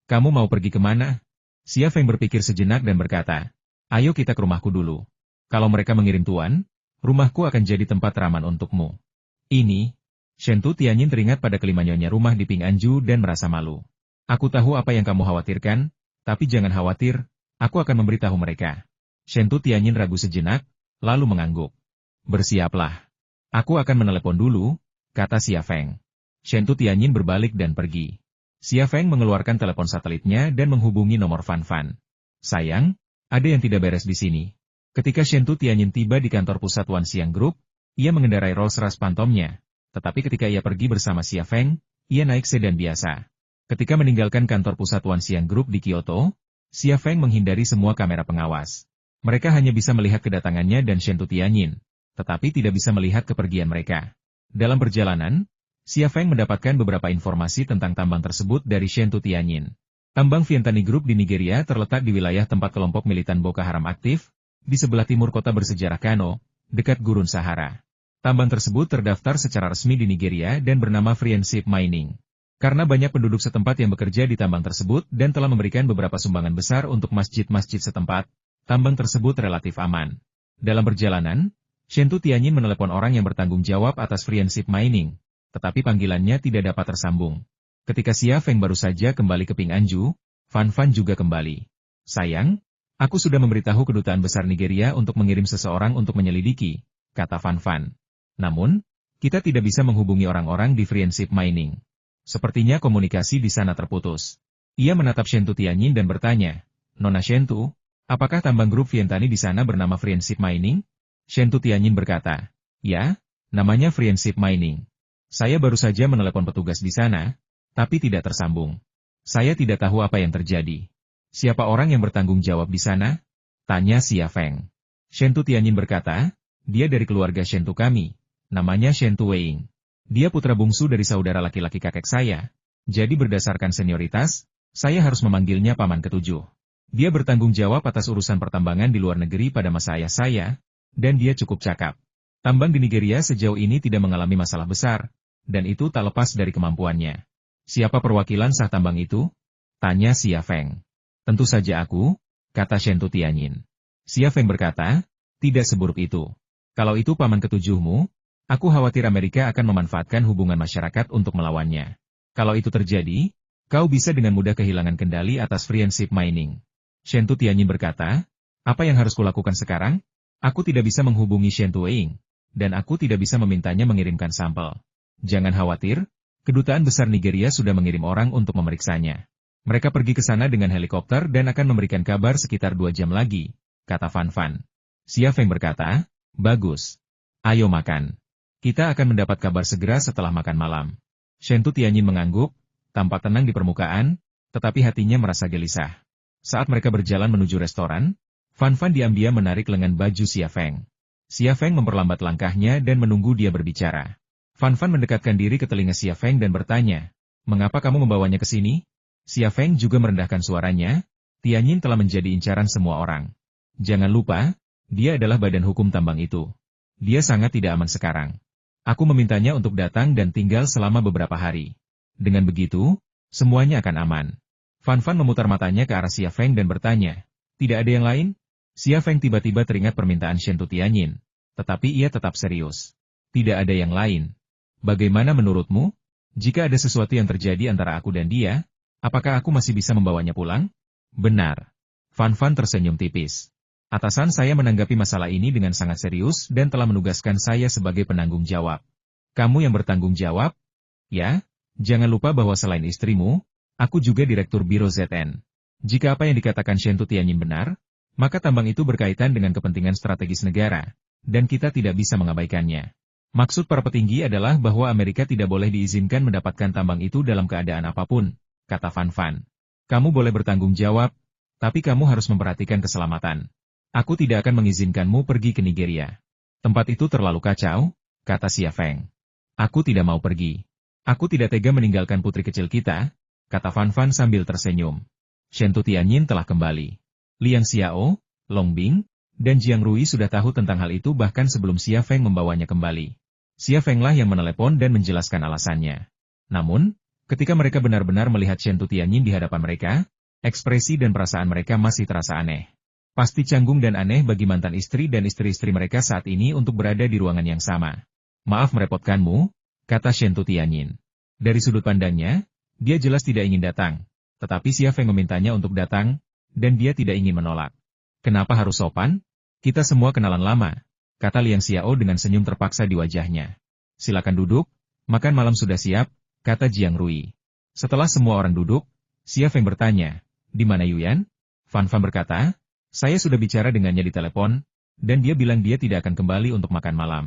Kamu mau pergi kemana? Xia Feng berpikir sejenak dan berkata, ayo kita ke rumahku dulu. Kalau mereka mengirim tuan, rumahku akan jadi tempat raman untukmu. Ini, Shen Tianyin teringat pada kelima nyonya rumah di Ping Anju dan merasa malu. Aku tahu apa yang kamu khawatirkan, tapi jangan khawatir, aku akan memberitahu mereka. Shen Tianyin ragu sejenak, lalu mengangguk. Bersiaplah. Aku akan menelepon dulu, kata Xia Feng. Shen Tianyin berbalik dan pergi. Xia Feng mengeluarkan telepon satelitnya dan menghubungi nomor Fan Fan. Sayang, ada yang tidak beres di sini. Ketika Shen Tianyin tiba di kantor pusat Wan Xiang Group, ia mengendarai Rolls-Royce Phantomnya. Tetapi ketika ia pergi bersama Xia Feng, ia naik sedan biasa. Ketika meninggalkan kantor pusat Wan Xiang Group di Kyoto, Xia Feng menghindari semua kamera pengawas. Mereka hanya bisa melihat kedatangannya dan Shen Tianyin, tetapi tidak bisa melihat kepergian mereka. Dalam perjalanan, Xia Feng mendapatkan beberapa informasi tentang tambang tersebut dari Shen Tianyin. Tambang Vientani Group di Nigeria terletak di wilayah tempat kelompok militan Boko Haram aktif, di sebelah timur kota bersejarah Kano, dekat Gurun Sahara. Tambang tersebut terdaftar secara resmi di Nigeria dan bernama Friendship Mining. Karena banyak penduduk setempat yang bekerja di tambang tersebut dan telah memberikan beberapa sumbangan besar untuk masjid-masjid setempat, tambang tersebut relatif aman. Dalam perjalanan, Shen Tianyin menelepon orang yang bertanggung jawab atas Friendship Mining, tetapi panggilannya tidak dapat tersambung. Ketika Xia Feng baru saja kembali ke Ping Anju, Fan Fan juga kembali. Sayang, aku sudah memberitahu kedutaan besar Nigeria untuk mengirim seseorang untuk menyelidiki, kata Fan Fan. Namun, kita tidak bisa menghubungi orang-orang di Friendship Mining. Sepertinya komunikasi di sana terputus. Ia menatap Shen Tianyin dan bertanya, Nona Shen, apakah tambang grup Vientani di sana bernama Friendship Mining? Shen Tianyin berkata, ya, namanya Friendship Mining. Saya baru saja menelepon petugas di sana, tapi tidak tersambung. Saya tidak tahu apa yang terjadi. Siapa orang yang bertanggung jawab di sana? Tanya Xia Feng. Shen Tianyin berkata, dia dari keluarga Shen kami. Namanya Shen Weing. Dia putra bungsu dari saudara laki-laki kakek saya. Jadi berdasarkan senioritas, saya harus memanggilnya paman ketujuh. Dia bertanggung jawab atas urusan pertambangan di luar negeri pada masa ayah saya, dan dia cukup cakap. Tambang di Nigeria sejauh ini tidak mengalami masalah besar, dan itu tak lepas dari kemampuannya. Siapa perwakilan sah tambang itu? Tanya Xia Feng. Tentu saja aku, kata Shen Tianyin. Xia Feng berkata, tidak seburuk itu. Kalau itu paman ketujuhmu, aku khawatir Amerika akan memanfaatkan hubungan masyarakat untuk melawannya. Kalau itu terjadi, kau bisa dengan mudah kehilangan kendali atas Friendship Mining. Shen Tianyin berkata, apa yang harus kulakukan sekarang? Aku tidak bisa menghubungi Shen Weing, dan aku tidak bisa memintanya mengirimkan sampel. Jangan khawatir, kedutaan besar Nigeria sudah mengirim orang untuk memeriksanya. Mereka pergi ke sana dengan helikopter dan akan memberikan kabar sekitar 2 jam lagi, kata Fan Fan. Xia Feng berkata, bagus. Ayo makan. Kita akan mendapat kabar segera setelah makan malam. Shen Tianyin mengangguk, tampak tenang di permukaan, tetapi hatinya merasa gelisah. Saat mereka berjalan menuju restoran, Fan Fan diam-diam menarik lengan baju Xia Feng. Xia Feng memperlambat langkahnya dan menunggu dia berbicara. Fan Fan mendekatkan diri ke telinga Xia Feng dan bertanya, mengapa kamu membawanya ke sini? Xia Feng juga merendahkan suaranya, Tianyin telah menjadi incaran semua orang. Jangan lupa, dia adalah badan hukum tambang itu. Dia sangat tidak aman sekarang. Aku memintanya untuk datang dan tinggal selama beberapa hari. Dengan begitu, semuanya akan aman. Fan Fan memutar matanya ke arah Xia Feng dan bertanya, tidak ada yang lain? Xia Feng tiba-tiba teringat permintaan Shen Tianyin, tetapi ia tetap serius. Tidak ada yang lain. Bagaimana menurutmu? Jika ada sesuatu yang terjadi antara aku dan dia, apakah aku masih bisa membawanya pulang? Benar. Fan Fan tersenyum tipis. Atasan saya menanggapi masalah ini dengan sangat serius dan telah menugaskan saya sebagai penanggung jawab. Kamu yang bertanggung jawab? Ya, jangan lupa bahwa selain istrimu, aku juga Direktur Biro ZN. Jika apa yang dikatakan Shen Tianyin benar, maka tambang itu berkaitan dengan kepentingan strategis negara, dan kita tidak bisa mengabaikannya. Maksud para petinggi adalah bahwa Amerika tidak boleh diizinkan mendapatkan tambang itu dalam keadaan apapun, kata Fan Fan. Kamu boleh bertanggung jawab, tapi kamu harus memperhatikan keselamatan. Aku tidak akan mengizinkanmu pergi ke Nigeria. Tempat itu terlalu kacau, kata Xia Feng. Aku tidak mau pergi. Aku tidak tega meninggalkan putri kecil kita, kata Fan Fan sambil tersenyum. Shen Tianyin telah kembali. Liang Xiao, Long Bing, dan Jiang Rui sudah tahu tentang hal itu bahkan sebelum Xia Feng membawanya kembali. Xia Feng lah yang menelepon dan menjelaskan alasannya. Namun, ketika mereka benar-benar melihat Shen Tianyin di hadapan mereka, ekspresi dan perasaan mereka masih terasa aneh. Pasti canggung dan aneh bagi mantan istri dan istri-istri mereka saat ini untuk berada di ruangan yang sama. Maaf merepotkanmu, kata Shen Tianyin. Dari sudut pandangnya, dia jelas tidak ingin datang. Tetapi Xia Feng memintanya untuk datang, dan dia tidak ingin menolak. Kenapa harus sopan? Kita semua kenalan lama, kata Liang Xiao dengan senyum terpaksa di wajahnya. Silakan duduk, makan malam sudah siap, kata Jiang Rui. Setelah semua orang duduk, Xia Feng bertanya, di mana Yuyan? Fan Fan berkata, saya sudah bicara dengannya di telepon, dan dia bilang dia tidak akan kembali untuk makan malam.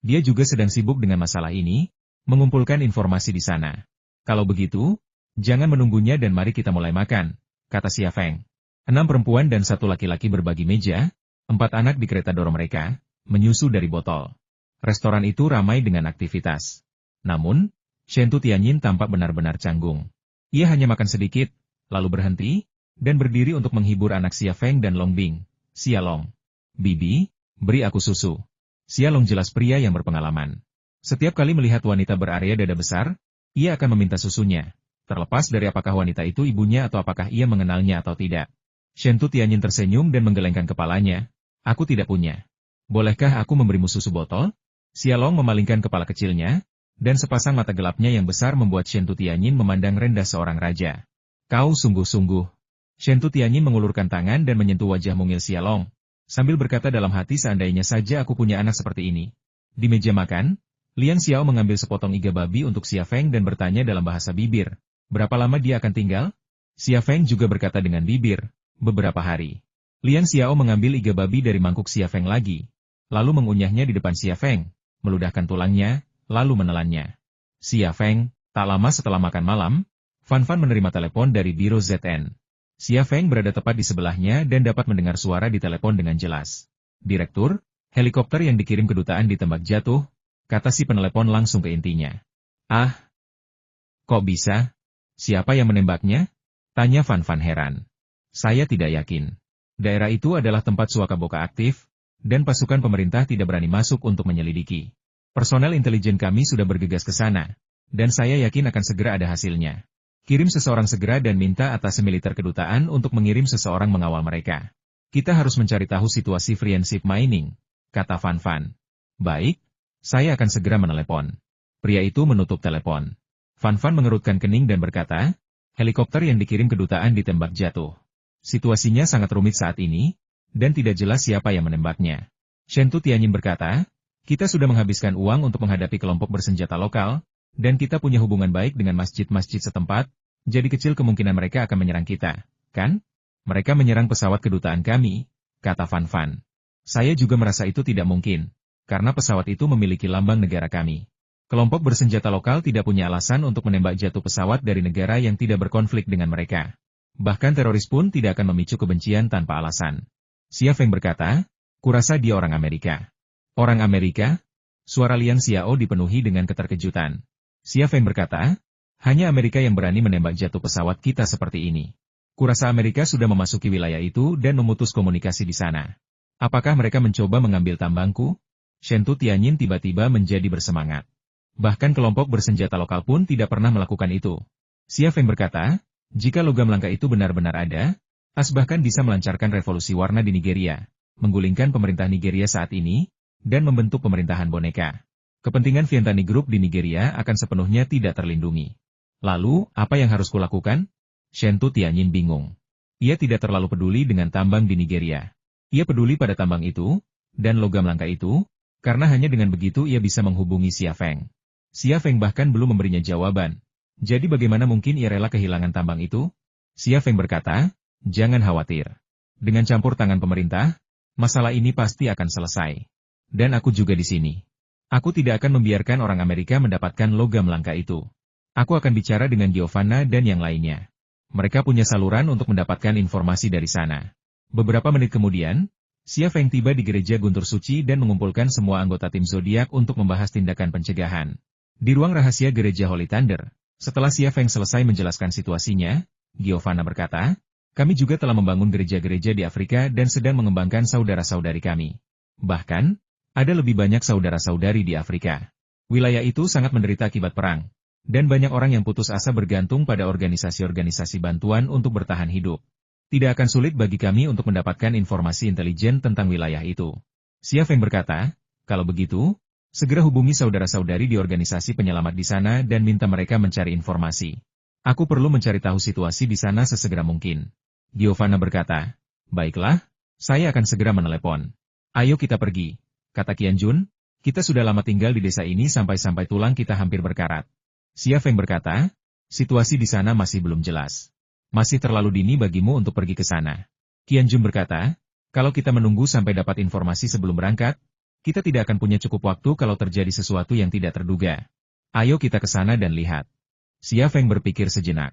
Dia juga sedang sibuk dengan masalah ini, mengumpulkan informasi di sana. Kalau begitu, jangan menunggunya dan mari kita mulai makan, kata Xia Feng. 6 perempuan dan 1 laki-laki berbagi meja, 4 anak di kereta dorong mereka, menyusu dari botol. Restoran itu ramai dengan aktivitas. Namun, Shen Tianyin tampak benar-benar canggung. Ia hanya makan sedikit, lalu berhenti, dan berdiri untuk menghibur anak Xia Feng dan Long Bing. Xia Long. Bibi, beri aku susu. Xia Long jelas pria yang berpengalaman. Setiap kali melihat wanita berarea dada besar, ia akan meminta susunya, terlepas dari apakah wanita itu ibunya atau apakah ia mengenalnya atau tidak. Shen Tianyin tersenyum dan menggelengkan kepalanya. Aku tidak punya. Bolehkah aku memberimu susu botol? Xia Long memalingkan kepala kecilnya, dan sepasang mata gelapnya yang besar membuat Shen Tianyin memandang rendah seorang raja. Kau sungguh-sungguh. Shen Tianyin mengulurkan tangan dan menyentuh wajah mungil Xia Long, sambil berkata dalam hati seandainya saja aku punya anak seperti ini. Di meja makan, Liang Xiao mengambil sepotong iga babi untuk Xia Feng dan bertanya dalam bahasa bibir, berapa lama dia akan tinggal? Xia Feng juga berkata dengan bibir, beberapa hari. Liang Xiao mengambil iga babi dari mangkuk Xia Feng lagi, lalu mengunyahnya di depan Xia Feng, meludahkan tulangnya, lalu menelannya. Xia Feng, tak lama setelah makan malam, Fan Fan menerima telepon dari Biro ZN. Xia Feng berada tepat di sebelahnya dan dapat mendengar suara di telepon dengan jelas. Direktur, helikopter yang dikirim kedutaan ditembak jatuh, kata si penelepon langsung ke intinya. Ah, kok bisa? Siapa yang menembaknya? Tanya Fan Fan heran. Saya tidak yakin. Daerah itu adalah tempat Swakaboka aktif, dan pasukan pemerintah tidak berani masuk untuk menyelidiki. Personel intelijen kami sudah bergegas ke sana, dan saya yakin akan segera ada hasilnya. Kirim seseorang segera dan minta atas militer kedutaan untuk mengirim seseorang mengawal mereka. Kita harus mencari tahu situasi friendship mining, kata Fan Fan. Baik, saya akan segera menelepon. Pria itu menutup telepon. Fan Fan mengerutkan kening dan berkata, helikopter yang dikirim kedutaan ditembak jatuh. Situasinya sangat rumit saat ini, dan tidak jelas siapa yang menembaknya. Shen Tianyin berkata, kita sudah menghabiskan uang untuk menghadapi kelompok bersenjata lokal, dan kita punya hubungan baik dengan masjid-masjid setempat, jadi kecil kemungkinan mereka akan menyerang kita, kan? Mereka menyerang pesawat kedutaan kami, kata Fan Fan. Saya juga merasa itu tidak mungkin, karena pesawat itu memiliki lambang negara kami. Kelompok bersenjata lokal tidak punya alasan untuk menembak jatuh pesawat dari negara yang tidak berkonflik dengan mereka. Bahkan teroris pun tidak akan memicu kebencian tanpa alasan. Xia Feng berkata, kurasa dia orang Amerika. Orang Amerika? Suara Liang Xiao dipenuhi dengan keterkejutan. Xia Feng berkata, hanya Amerika yang berani menembak jatuh pesawat kita seperti ini. Kurasa Amerika sudah memasuki wilayah itu dan memutus komunikasi di sana. Apakah mereka mencoba mengambil tambangku? Shentu Tianyin tiba-tiba menjadi bersemangat. Bahkan kelompok bersenjata lokal pun tidak pernah melakukan itu. Xia Feng berkata, jika logam langka itu benar-benar ada, AS bahkan bisa melancarkan revolusi warna di Nigeria, menggulingkan pemerintah Nigeria saat ini, dan membentuk pemerintahan boneka. Kepentingan Vientani Group di Nigeria akan sepenuhnya tidak terlindungi. Lalu, apa yang harus kulakukan? Shentu Tianyin bingung. Ia tidak terlalu peduli dengan tambang di Nigeria. Ia peduli pada tambang itu, dan logam langka itu, karena hanya dengan begitu ia bisa menghubungi Xia Feng. Xia Feng bahkan belum memberinya jawaban. Jadi bagaimana mungkin ia rela kehilangan tambang itu? Xia Feng berkata, jangan khawatir. Dengan campur tangan pemerintah, masalah ini pasti akan selesai. Dan aku juga di sini. Aku tidak akan membiarkan orang Amerika mendapatkan logam langka itu. Aku akan bicara dengan Giovanna dan yang lainnya. Mereka punya saluran untuk mendapatkan informasi dari sana. Beberapa menit kemudian, Xia Feng tiba di gereja Guntur Suci dan mengumpulkan semua anggota tim zodiak untuk membahas tindakan pencegahan. Di ruang rahasia gereja Holy Thunder, setelah Xia Feng selesai menjelaskan situasinya, Giovanna berkata, kami juga telah membangun gereja-gereja di Afrika dan sedang mengembangkan saudara-saudari kami. Bahkan, ada lebih banyak saudara-saudari di Afrika. Wilayah itu sangat menderita akibat perang. Dan banyak orang yang putus asa bergantung pada organisasi-organisasi bantuan untuk bertahan hidup. Tidak akan sulit bagi kami untuk mendapatkan informasi intelijen tentang wilayah itu. Xia Feng berkata, kalau begitu, segera hubungi saudara-saudari di organisasi penyelamat di sana dan minta mereka mencari informasi. Aku perlu mencari tahu situasi di sana sesegera mungkin. Giovanna berkata, baiklah, saya akan segera menelepon. Ayo kita pergi, kata Qian Jun, kita sudah lama tinggal di desa ini sampai-sampai tulang kita hampir berkarat. Xia Feng berkata, situasi di sana masih belum jelas. Masih terlalu dini bagimu untuk pergi ke sana. Qian Jun berkata, kalau kita menunggu sampai dapat informasi sebelum berangkat, kita tidak akan punya cukup waktu kalau terjadi sesuatu yang tidak terduga. Ayo kita ke sana dan lihat. Xia Feng berpikir sejenak.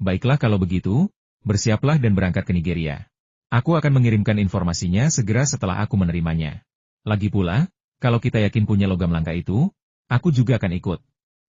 Baiklah kalau begitu, bersiaplah dan berangkat ke Nigeria. Aku akan mengirimkan informasinya segera setelah aku menerimanya. Lagi pula, kalau kita yakin punya logam langka itu, aku juga akan ikut.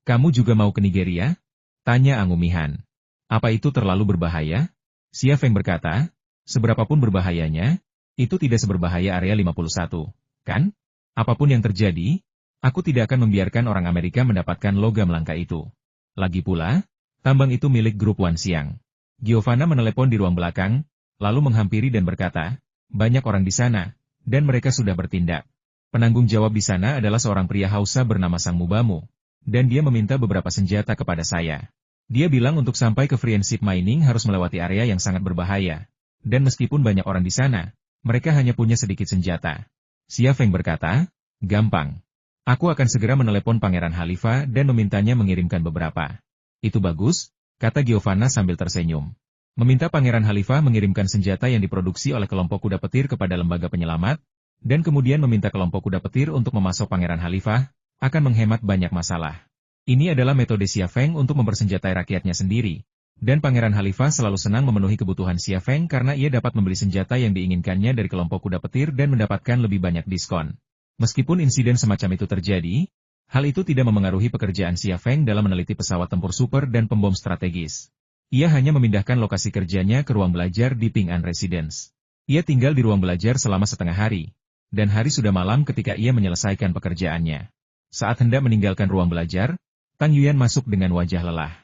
Kamu juga mau ke Nigeria? Tanya Angumihan. Apa itu terlalu berbahaya? Xia Feng berkata, seberapapun berbahayanya, itu tidak seberbahaya Area 51, kan? Apapun yang terjadi, aku tidak akan membiarkan orang Amerika mendapatkan logam langka itu. Lagi pula, tambang itu milik grup Wan Xiang. Giovanna menelepon di ruang belakang, lalu menghampiri dan berkata, banyak orang di sana, dan mereka sudah bertindak. Penanggung jawab di sana adalah seorang pria Hausa bernama Sang Mubamu. Dan dia meminta beberapa senjata kepada saya. Dia bilang untuk sampai ke Friendship Mining harus melewati area yang sangat berbahaya. Dan meskipun banyak orang di sana, mereka hanya punya sedikit senjata. Xia Feng berkata, gampang. Aku akan segera menelepon Pangeran Khalifa dan memintanya mengirimkan beberapa. Itu bagus, kata Giovanna sambil tersenyum. Meminta Pangeran Khalifa mengirimkan senjata yang diproduksi oleh kelompok kuda petir kepada lembaga penyelamat, dan kemudian meminta kelompok kuda petir untuk memasok Pangeran Khalifa, akan menghemat banyak masalah. Ini adalah metode Xia Feng untuk mempersenjatai rakyatnya sendiri. Dan Pangeran Khalifa selalu senang memenuhi kebutuhan Xia Feng karena ia dapat membeli senjata yang diinginkannya dari kelompok kuda petir dan mendapatkan lebih banyak diskon. Meskipun insiden semacam itu terjadi, hal itu tidak memengaruhi pekerjaan Xia Feng dalam meneliti pesawat tempur super dan pembom strategis. Ia hanya memindahkan lokasi kerjanya ke ruang belajar di Ping An Residence. Ia tinggal di ruang belajar selama setengah hari. Dan hari sudah malam ketika ia menyelesaikan pekerjaannya. Saat hendak meninggalkan ruang belajar, Tang Yuyan masuk dengan wajah lelah.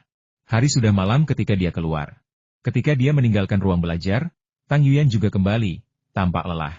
Hari sudah malam ketika dia keluar. Ketika dia meninggalkan ruang belajar, Tang Yuyan juga kembali, tampak lelah.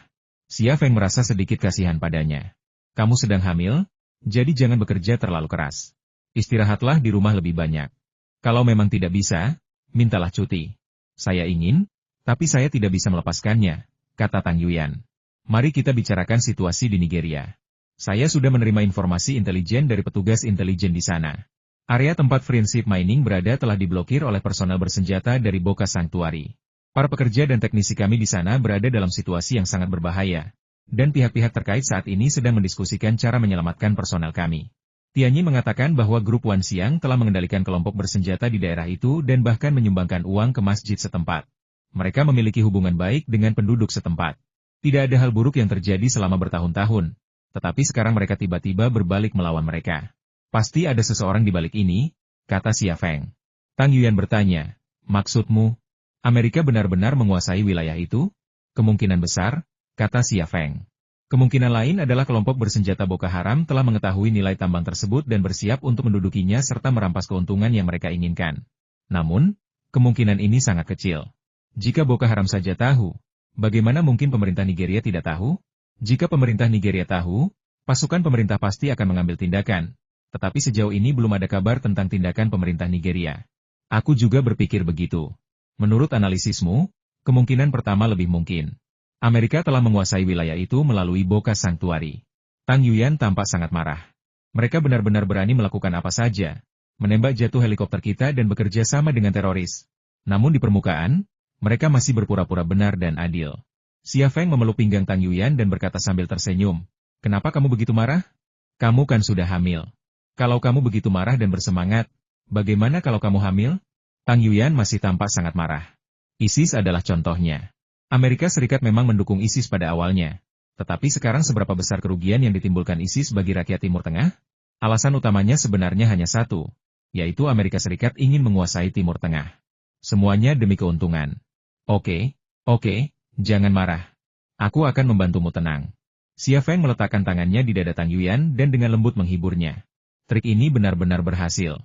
Xia Feng merasa sedikit kasihan padanya. Kamu sedang hamil, jadi jangan bekerja terlalu keras. Istirahatlah di rumah lebih banyak. Kalau memang tidak bisa, mintalah cuti. Saya ingin, tapi saya tidak bisa melepaskannya, kata Tang Yuyan. Mari kita bicarakan situasi di Nigeria. Saya sudah menerima informasi intelijen dari petugas intelijen di sana. Area tempat Friendship Mining berada telah diblokir oleh personel bersenjata dari Boka Sanctuary. Para pekerja dan teknisi kami di sana berada dalam situasi yang sangat berbahaya. Dan pihak-pihak terkait saat ini sedang mendiskusikan cara menyelamatkan personel kami. Tianyi mengatakan bahwa grup Wan Xiang telah mengendalikan kelompok bersenjata di daerah itu dan bahkan menyumbangkan uang ke masjid setempat. Mereka memiliki hubungan baik dengan penduduk setempat. Tidak ada hal buruk yang terjadi selama bertahun-tahun. Tetapi sekarang mereka tiba-tiba berbalik melawan mereka. Pasti ada seseorang di balik ini, kata Xia Feng. Tang Yuyan bertanya, maksudmu? Amerika benar-benar menguasai wilayah itu? Kemungkinan besar, kata Xia Feng. Kemungkinan lain adalah kelompok bersenjata Boko Haram telah mengetahui nilai tambang tersebut dan bersiap untuk mendudukinya serta merampas keuntungan yang mereka inginkan. Namun, kemungkinan ini sangat kecil. Jika Boko Haram saja tahu, bagaimana mungkin pemerintah Nigeria tidak tahu? Jika pemerintah Nigeria tahu, pasukan pemerintah pasti akan mengambil tindakan. Tetapi sejauh ini belum ada kabar tentang tindakan pemerintah Nigeria. Aku juga berpikir begitu. Menurut analisismu, kemungkinan pertama lebih mungkin. Amerika telah menguasai wilayah itu melalui Boka Sanctuary. Tang Yuyan tampak sangat marah. Mereka benar-benar berani melakukan apa saja. Menembak jatuh helikopter kita dan bekerja sama dengan teroris. Namun di permukaan, mereka masih berpura-pura benar dan adil. Xia Feng memeluk pinggang Tang Yuyan dan berkata sambil tersenyum. Kenapa kamu begitu marah? Kamu kan sudah hamil. Kalau kamu begitu marah dan bersemangat, bagaimana kalau kamu hamil? Tang Yuyan masih tampak sangat marah. ISIS adalah contohnya. Amerika Serikat memang mendukung ISIS pada awalnya. Tetapi sekarang seberapa besar kerugian yang ditimbulkan ISIS bagi rakyat Timur Tengah? Alasan utamanya sebenarnya hanya satu, yaitu Amerika Serikat ingin menguasai Timur Tengah. Semuanya demi keuntungan. Oke, jangan marah. Aku akan membantumu tenang. Xia Feng meletakkan tangannya di dada Tang Yuyan dan dengan lembut menghiburnya. Trik ini benar-benar berhasil.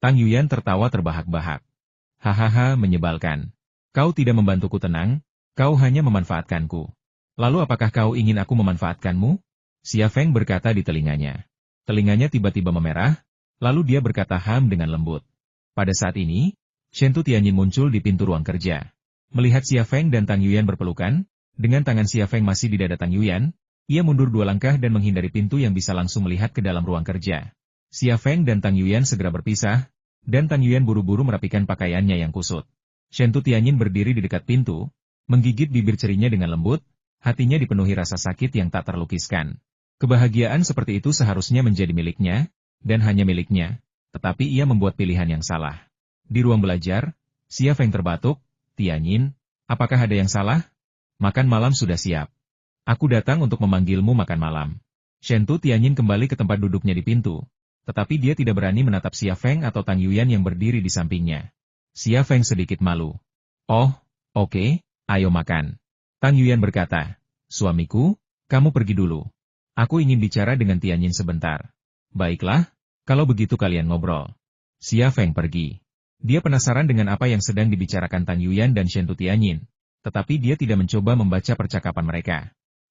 Tang Yuyan tertawa terbahak-bahak. Hahaha, menyebalkan. Kau tidak membantuku tenang, kau hanya memanfaatkanku. Lalu apakah kau ingin aku memanfaatkanmu? Xia Feng berkata di telinganya. Telinganya tiba-tiba memerah, lalu dia berkata dengan lembut. Pada saat ini, Shen Tu Tianyin muncul di pintu ruang kerja. Melihat Xia Feng dan Tang Yuyan berpelukan, dengan tangan Xia Feng masih di dada Tang Yuyan, ia mundur 2 langkah dan menghindari pintu yang bisa langsung melihat ke dalam ruang kerja. Xia Feng dan Tang Yuyan segera berpisah, dan Tang Yuyan buru-buru merapikan pakaiannya yang kusut. Shen Tu Tianyin berdiri di dekat pintu, menggigit bibir cerinya dengan lembut, hatinya dipenuhi rasa sakit yang tak terlukiskan. Kebahagiaan seperti itu seharusnya menjadi miliknya, dan hanya miliknya, tetapi ia membuat pilihan yang salah. Di ruang belajar, Xia Feng terbatuk, Tianyin, apakah ada yang salah? Makan malam sudah siap. Aku datang untuk memanggilmu makan malam. Shen Tu Tianyin kembali ke tempat duduknya di pintu. Tetapi dia tidak berani menatap Xia Feng atau Tang Yuyan yang berdiri di sampingnya. Xia Feng sedikit malu. Oh, oke, ayo makan. Tang Yuyan berkata, suamiku, kamu pergi dulu. Aku ingin bicara dengan Tianyin sebentar. Baiklah, kalau begitu kalian ngobrol. Xia Feng pergi. Dia penasaran dengan apa yang sedang dibicarakan Tang Yuyan dan Shen Tu Tianyin. Tetapi dia tidak mencoba membaca percakapan mereka.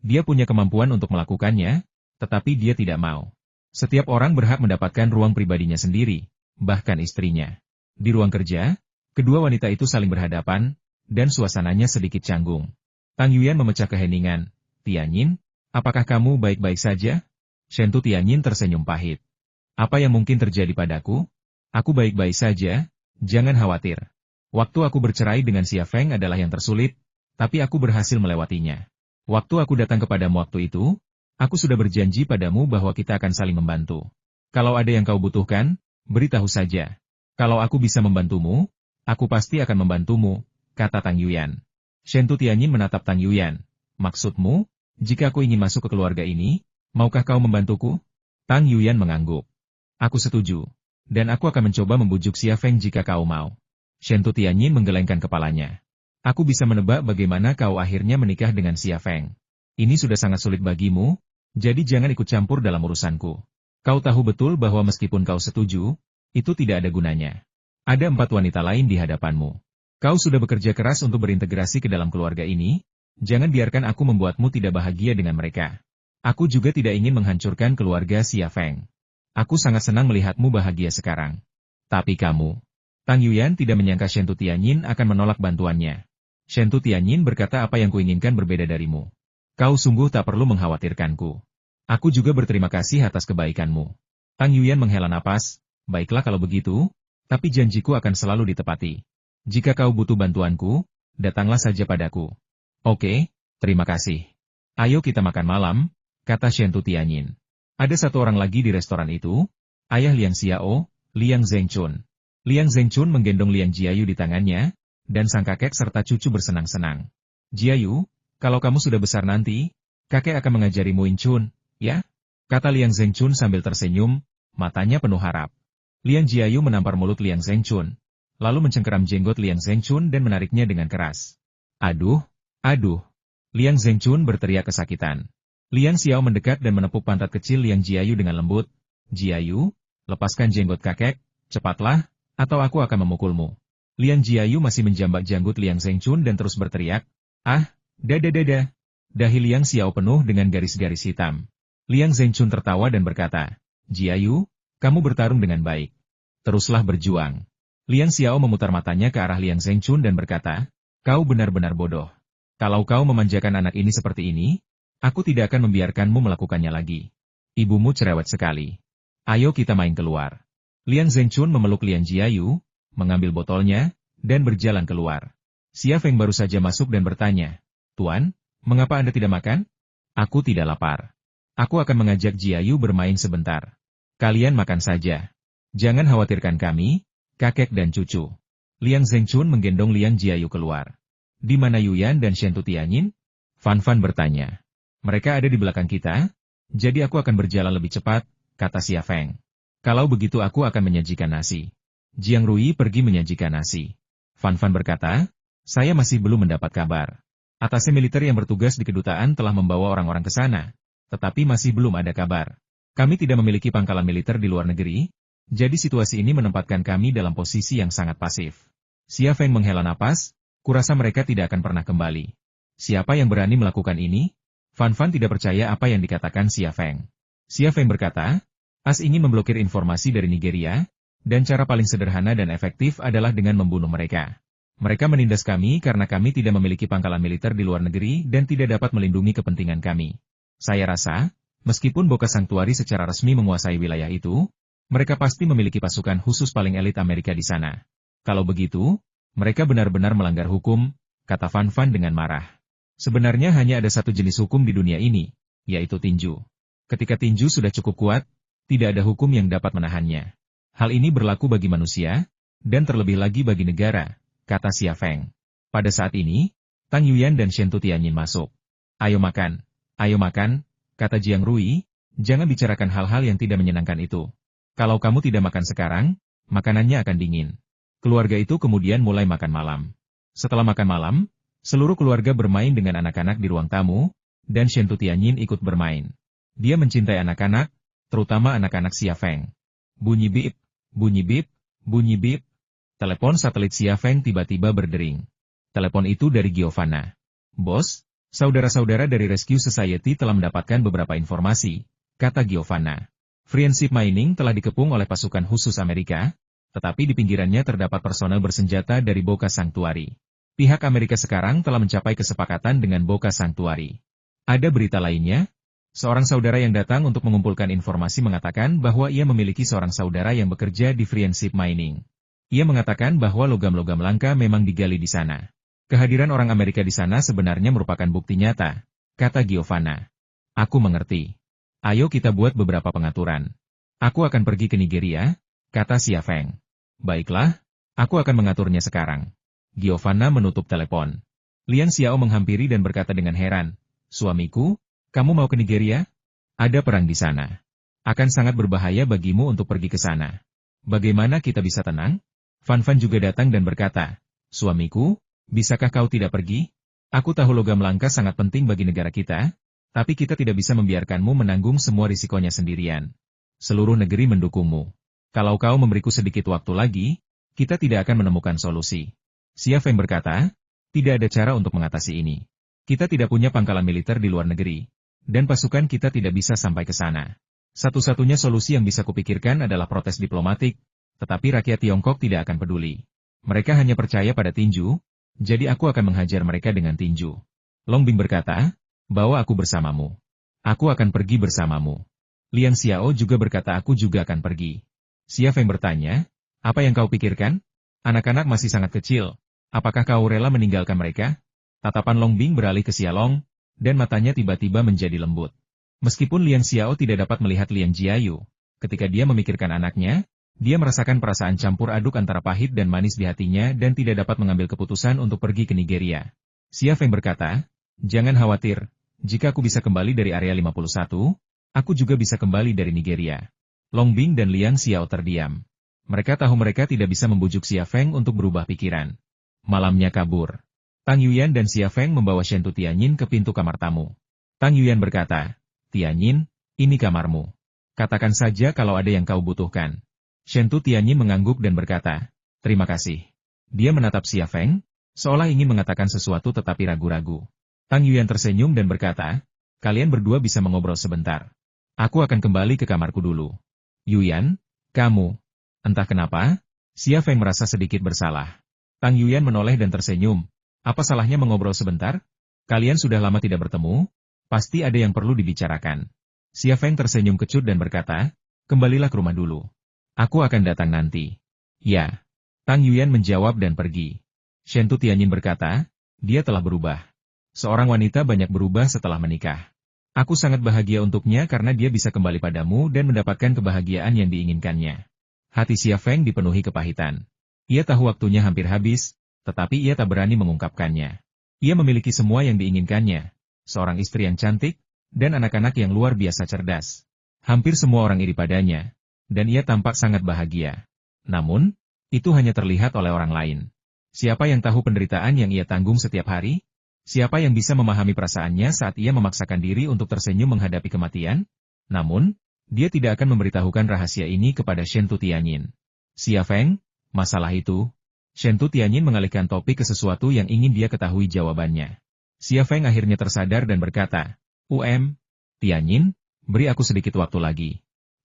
Dia punya kemampuan untuk melakukannya, tetapi dia tidak mau. Setiap orang berhak mendapatkan ruang pribadinya sendiri, bahkan istrinya. Di ruang kerja, kedua wanita itu saling berhadapan, dan suasananya sedikit canggung. Tang Yuyan memecah keheningan. Tianyin, apakah kamu baik-baik saja? Shen Tu Tianyin tersenyum pahit. Apa yang mungkin terjadi padaku? Aku baik-baik saja, jangan khawatir. Waktu aku bercerai dengan Xia Feng adalah yang tersulit, tapi aku berhasil melewatinya. Waktu aku datang kepadamu waktu itu, aku sudah berjanji padamu bahwa kita akan saling membantu. Kalau ada yang kau butuhkan, beritahu saja. Kalau aku bisa membantumu, aku pasti akan membantumu, kata Tang Yuyan. Shen Tu Tianyin menatap Tang Yuyan. Maksudmu, jika aku ingin masuk ke keluarga ini, maukah kau membantuku? Tang Yuyan mengangguk. Aku setuju. Dan aku akan mencoba membujuk Xia Feng jika kau mau. Shen Tu Tianyin menggelengkan kepalanya. Aku bisa menebak bagaimana kau akhirnya menikah dengan Xia Feng. Ini sudah sangat sulit bagimu, jadi jangan ikut campur dalam urusanku. Kau tahu betul bahwa meskipun kau setuju, itu tidak ada gunanya. Ada 4 wanita lain di hadapanmu. Kau sudah bekerja keras untuk berintegrasi ke dalam keluarga ini, jangan biarkan aku membuatmu tidak bahagia dengan mereka. Aku juga tidak ingin menghancurkan keluarga Xia Feng. Aku sangat senang melihatmu bahagia sekarang. Tapi kamu... Tang Yuyan tidak menyangka Shen Tu Tianyin akan menolak bantuannya. Shen Tu Tianyin berkata apa yang kuinginkan berbeda darimu. Kau sungguh tak perlu mengkhawatirkanku. Aku juga berterima kasih atas kebaikanmu. Tang Yuyan menghela napas, baiklah kalau begitu, tapi janjiku akan selalu ditepati. Jika kau butuh bantuanku, datanglah saja padaku. Oke, terima kasih. Ayo kita makan malam, kata Shen Tu Tianyin. Ada 1 orang lagi di restoran itu, ayah Liang Xiao, Liang Zhengchun. Liang Zhengchun menggendong Liang Jiayu di tangannya, dan sang kakek serta cucu bersenang-senang. Jiayu, kalau kamu sudah besar nanti, kakek akan mengajarimu Wing Chun, ya? Kata Liang Zhengchun sambil tersenyum, matanya penuh harap. Liang Jiayu menampar mulut Liang Zhengchun. lalu mencengkeram jenggot Liang Zhengchun dan menariknya dengan keras. Aduh, aduh. Liang Zhengchun berteriak kesakitan. Liang Xiao mendekat dan menepuk pantat kecil Liang Jiayu dengan lembut. Jiayu, lepaskan jenggot kakek, cepatlah, atau aku akan memukulmu. Liang Jiayu masih menjambak janggut Liang Zhengchun dan terus berteriak. Ah, dada. Dahi Liang Xiao penuh dengan garis-garis hitam. Liang Zhengchun tertawa dan berkata, Jiayu, kamu bertarung dengan baik. Teruslah berjuang. Liang Xiao memutar matanya ke arah Liang Zhengchun dan berkata, kau benar-benar bodoh. Kalau kau memanjakan anak ini seperti ini, aku tidak akan membiarkanmu melakukannya lagi. Ibumu cerewet sekali. Ayo kita main keluar. Liang Zhengchun memeluk Liang Jiayu, mengambil botolnya, dan berjalan keluar. Xia Feng baru saja masuk dan bertanya, Tuan, mengapa Anda tidak makan? Aku tidak lapar. Aku akan mengajak Jiayu bermain sebentar. Kalian makan saja. Jangan khawatirkan kami, kakek dan cucu. Liang Zhengchun menggendong Liang Jiayu keluar. Di mana Yuyan dan Shen Tutianyin? Fan bertanya. Mereka ada di belakang kita, jadi aku akan berjalan lebih cepat, kata Xia Feng. Kalau begitu aku akan menyajikan nasi. Jiang Rui pergi menyajikan nasi. Fan berkata, saya masih belum mendapat kabar. Atase militer yang bertugas di kedutaan telah membawa orang-orang ke sana, tetapi masih belum ada kabar. Kami tidak memiliki pangkalan militer di luar negeri, jadi situasi ini menempatkan kami dalam posisi yang sangat pasif. Xia Feng menghela napas, kurasa mereka tidak akan pernah kembali. Siapa yang berani melakukan ini? Fan tidak percaya apa yang dikatakan Xia Feng. Xia Feng berkata, As ingin memblokir informasi dari Nigeria, dan cara paling sederhana dan efektif adalah dengan membunuh mereka. Mereka menindas kami karena kami tidak memiliki pangkalan militer di luar negeri dan tidak dapat melindungi kepentingan kami. Saya rasa, meskipun Boka Sanctuary secara resmi menguasai wilayah itu, mereka pasti memiliki pasukan khusus paling elit Amerika di sana. Kalau begitu, mereka benar-benar melanggar hukum, kata Fan dengan marah. Sebenarnya hanya ada satu jenis hukum di dunia ini, yaitu tinju. Ketika tinju sudah cukup kuat, tidak ada hukum yang dapat menahannya. Hal ini berlaku bagi manusia, dan terlebih lagi bagi negara, kata Xia Feng. Pada saat ini, Tang Yuyan dan Shen Tutianyin masuk. Ayo makan, kata Jiang Rui, jangan bicarakan hal-hal yang tidak menyenangkan itu. Kalau kamu tidak makan sekarang, makanannya akan dingin. Keluarga itu kemudian mulai makan malam. Setelah makan malam, seluruh keluarga bermain dengan anak-anak di ruang tamu, dan Shen Tutianyin ikut bermain. Dia mencintai anak-anak, terutama anak-anak Xia Feng. Bunyi bip, bunyi bip, bunyi bip. Telepon satelit Xia Feng tiba-tiba berdering. Telepon itu dari Giovanna. Bos, saudara-saudara dari Rescue Society telah mendapatkan beberapa informasi, kata Giovanna. Friendship Mining telah dikepung oleh pasukan khusus Amerika, tetapi di pinggirannya terdapat personel bersenjata dari Boka Sanctuary. Pihak Amerika sekarang telah mencapai kesepakatan dengan Boka Sanctuary. Ada berita lainnya? Seorang saudara yang datang untuk mengumpulkan informasi mengatakan bahwa ia memiliki seorang saudara yang bekerja di Friendship Mining. Ia mengatakan bahwa logam-logam langka memang digali di sana. Kehadiran orang Amerika di sana sebenarnya merupakan bukti nyata, kata Giovanna. Aku mengerti. Ayo kita buat beberapa pengaturan. Aku akan pergi ke Nigeria, kata Xia Feng. Baiklah, aku akan mengaturnya sekarang. Giovanna menutup telepon. Liang Xiao menghampiri dan berkata dengan heran, suamiku, kamu mau ke Nigeria? Ada perang di sana. Akan sangat berbahaya bagimu untuk pergi ke sana. Bagaimana kita bisa tenang? Fan juga datang dan berkata, suamiku, bisakah kau tidak pergi? Aku tahu logam langka sangat penting bagi negara kita, tapi kita tidak bisa membiarkanmu menanggung semua risikonya sendirian. Seluruh negeri mendukungmu. Kalau kau memberiku sedikit waktu lagi, kita tidak akan menemukan solusi. Xia Feng berkata, tidak ada cara untuk mengatasi ini. Kita tidak punya pangkalan militer di luar negeri, dan pasukan kita tidak bisa sampai ke sana. Satu-satunya solusi yang bisa kupikirkan adalah protes diplomatik, tetapi rakyat Tiongkok tidak akan peduli. Mereka hanya percaya pada tinju, jadi aku akan menghajar mereka dengan tinju. Long Bing berkata, bawa aku bersamamu. Aku akan pergi bersamamu. Liang Xiao juga berkata aku juga akan pergi. Xia Feng bertanya, apa yang kau pikirkan? Anak-anak masih sangat kecil, apakah kau rela meninggalkan mereka? Tatapan Long Bing beralih ke Xia Long, dan matanya tiba-tiba menjadi lembut. Meskipun Liang Xiao tidak dapat melihat Liang Jiayu, ketika dia memikirkan anaknya, dia merasakan perasaan campur aduk antara pahit dan manis di hatinya dan tidak dapat mengambil keputusan untuk pergi ke Nigeria. Xia Feng berkata, jangan khawatir, jika aku bisa kembali dari area 51, aku juga bisa kembali dari Nigeria. Long Bing dan Liang Xiao terdiam. Mereka tahu mereka tidak bisa membujuk Xia Feng untuk berubah pikiran. Malamnya kabur. Tang Yuyan dan Xia Feng membawa Shen Tu Tianyin ke pintu kamar tamu. Tang Yuyan berkata, "Tianyin, ini kamarmu. Katakan saja kalau ada yang kau butuhkan." Shen Tu Tianyin mengangguk dan berkata, "Terima kasih." Dia menatap Xia Feng, seolah ingin mengatakan sesuatu tetapi ragu-ragu. Tang Yuyan tersenyum dan berkata, "Kalian berdua bisa mengobrol sebentar. Aku akan kembali ke kamarku dulu." "Yuyan, kamu." Entah kenapa, Xia Feng merasa sedikit bersalah. Tang Yuyan menoleh dan tersenyum. "Apa salahnya mengobrol sebentar? Kalian sudah lama tidak bertemu, pasti ada yang perlu dibicarakan." Xia Feng tersenyum kecut dan berkata, "Kembalilah ke rumah dulu. Aku akan datang nanti." "Ya." Tang Yuyan menjawab dan pergi. Shen Tu Tianyin berkata, "Dia telah berubah. Seorang wanita banyak berubah setelah menikah. Aku sangat bahagia untuknya karena dia bisa kembali padamu dan mendapatkan kebahagiaan yang diinginkannya." Hati Xia Feng dipenuhi kepahitan. Ia tahu waktunya hampir habis, tetapi ia tak berani mengungkapkannya. Ia memiliki semua yang diinginkannya, seorang istri yang cantik, dan anak-anak yang luar biasa cerdas. Hampir semua orang iri padanya, dan ia tampak sangat bahagia. Namun, itu hanya terlihat oleh orang lain. Siapa yang tahu penderitaan yang ia tanggung setiap hari? Siapa yang bisa memahami perasaannya saat ia memaksakan diri untuk tersenyum menghadapi kematian? Namun, dia tidak akan memberitahukan rahasia ini kepada Shen Tu Tianyin. "Xia Feng, masalah itu?" Shen Tu Tianyin mengalihkan topik ke sesuatu yang ingin dia ketahui jawabannya. Xia Feng akhirnya tersadar dan berkata, Tianyin, beri aku sedikit waktu lagi.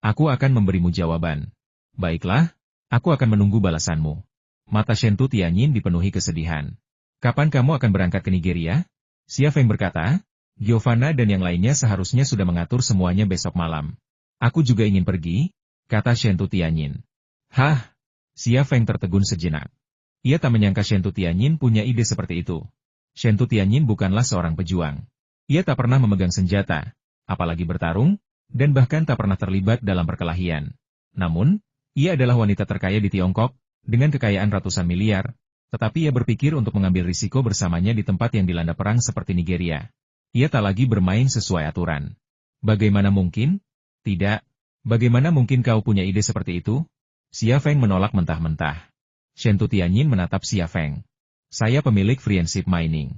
Aku akan memberimu jawaban." "Baiklah, aku akan menunggu balasanmu." Mata Shen Tu Tianyin dipenuhi kesedihan. "Kapan kamu akan berangkat ke Nigeria?" Xia Feng berkata, "Giovanna dan yang lainnya seharusnya sudah mengatur semuanya besok malam." "Aku juga ingin pergi," kata Shen Tu Tianyin. "Hah?" Xia Feng tertegun sejenak. Ia tak menyangka Shen Tu Tianyin punya ide seperti itu. Shen Tu Tianyin bukanlah seorang pejuang. Ia tak pernah memegang senjata, apalagi bertarung, dan bahkan tak pernah terlibat dalam perkelahian. Namun, ia adalah wanita terkaya di Tiongkok, dengan kekayaan ratusan miliar, tetapi ia berpikir untuk mengambil risiko bersamanya di tempat yang dilanda perang seperti Nigeria. Ia tak lagi bermain sesuai aturan. "Bagaimana mungkin?" "Tidak. Bagaimana mungkin kau punya ide seperti itu?" Xia Feng menolak mentah-mentah. Shen Tu Tianyin menatap Xia Feng. "Saya pemilik Friendship Mining.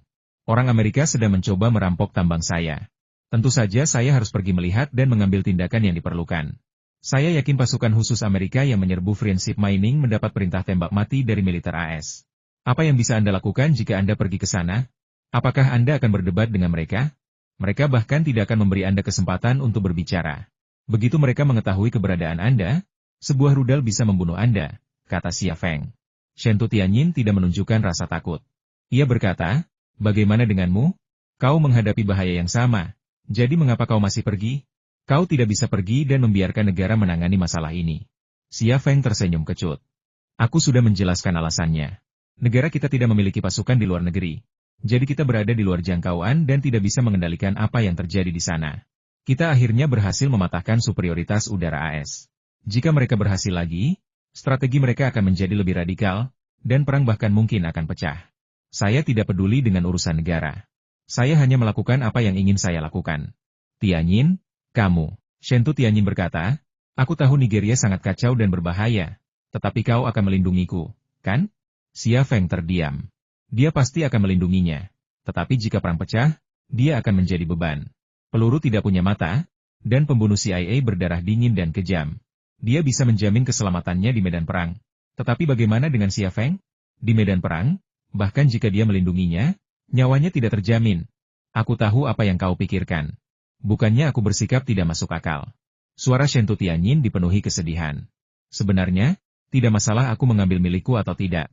Orang Amerika sedang mencoba merampok tambang saya. Tentu saja saya harus pergi melihat dan mengambil tindakan yang diperlukan. Saya yakin pasukan khusus Amerika yang menyerbu Friendship Mining mendapat perintah tembak mati dari militer AS. Apa yang bisa Anda lakukan jika Anda pergi ke sana? Apakah Anda akan berdebat dengan mereka? Mereka bahkan tidak akan memberi Anda kesempatan untuk berbicara. Begitu mereka mengetahui keberadaan Anda, sebuah rudal bisa membunuh Anda," kata Xia Feng. Shen Tu Tianyin tidak menunjukkan rasa takut. Ia berkata, "Bagaimana denganmu? Kau menghadapi bahaya yang sama. Jadi mengapa kau masih pergi? Kau tidak bisa pergi dan membiarkan negara menangani masalah ini." Xia Feng tersenyum kecut. "Aku sudah menjelaskan alasannya. Negara kita tidak memiliki pasukan di luar negeri. Jadi kita berada di luar jangkauan dan tidak bisa mengendalikan apa yang terjadi di sana. Kita akhirnya berhasil mematahkan superioritas udara AS. Jika mereka berhasil lagi, strategi mereka akan menjadi lebih radikal, dan perang bahkan mungkin akan pecah. Saya tidak peduli dengan urusan negara. Saya hanya melakukan apa yang ingin saya lakukan." "Tianyin, kamu," Shen Tu Tianyin berkata, "aku tahu Nigeria sangat kacau dan berbahaya, tetapi kau akan melindungiku, kan?" Xia Feng terdiam. Dia pasti akan melindunginya. Tetapi jika perang pecah, dia akan menjadi beban. Peluru tidak punya mata, dan pembunuh CIA berdarah dingin dan kejam. Dia bisa menjamin keselamatannya di medan perang. Tetapi bagaimana dengan Xia Feng? Di medan perang, bahkan jika dia melindunginya, nyawanya tidak terjamin. Aku tahu apa yang kau pikirkan. Bukannya aku bersikap tidak masuk akal. Suara Shen Tu Tianyin dipenuhi kesedihan. "Sebenarnya, tidak masalah aku mengambil milikku atau tidak.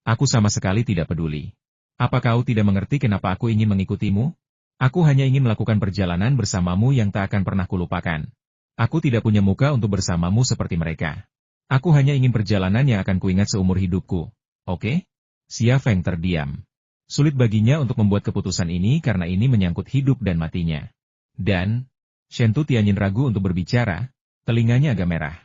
Aku sama sekali tidak peduli. Apa kau tidak mengerti kenapa aku ingin mengikutimu? Aku hanya ingin melakukan perjalanan bersamamu yang tak akan pernah kulupakan. Aku tidak punya muka untuk bersamamu seperti mereka. Aku hanya ingin perjalanan yang akan kuingat seumur hidupku. Oke?" Xia Feng terdiam. Sulit baginya untuk membuat keputusan ini karena ini menyangkut hidup dan matinya. Dan, Shen Tu Tianyin ragu untuk berbicara, telinganya agak merah.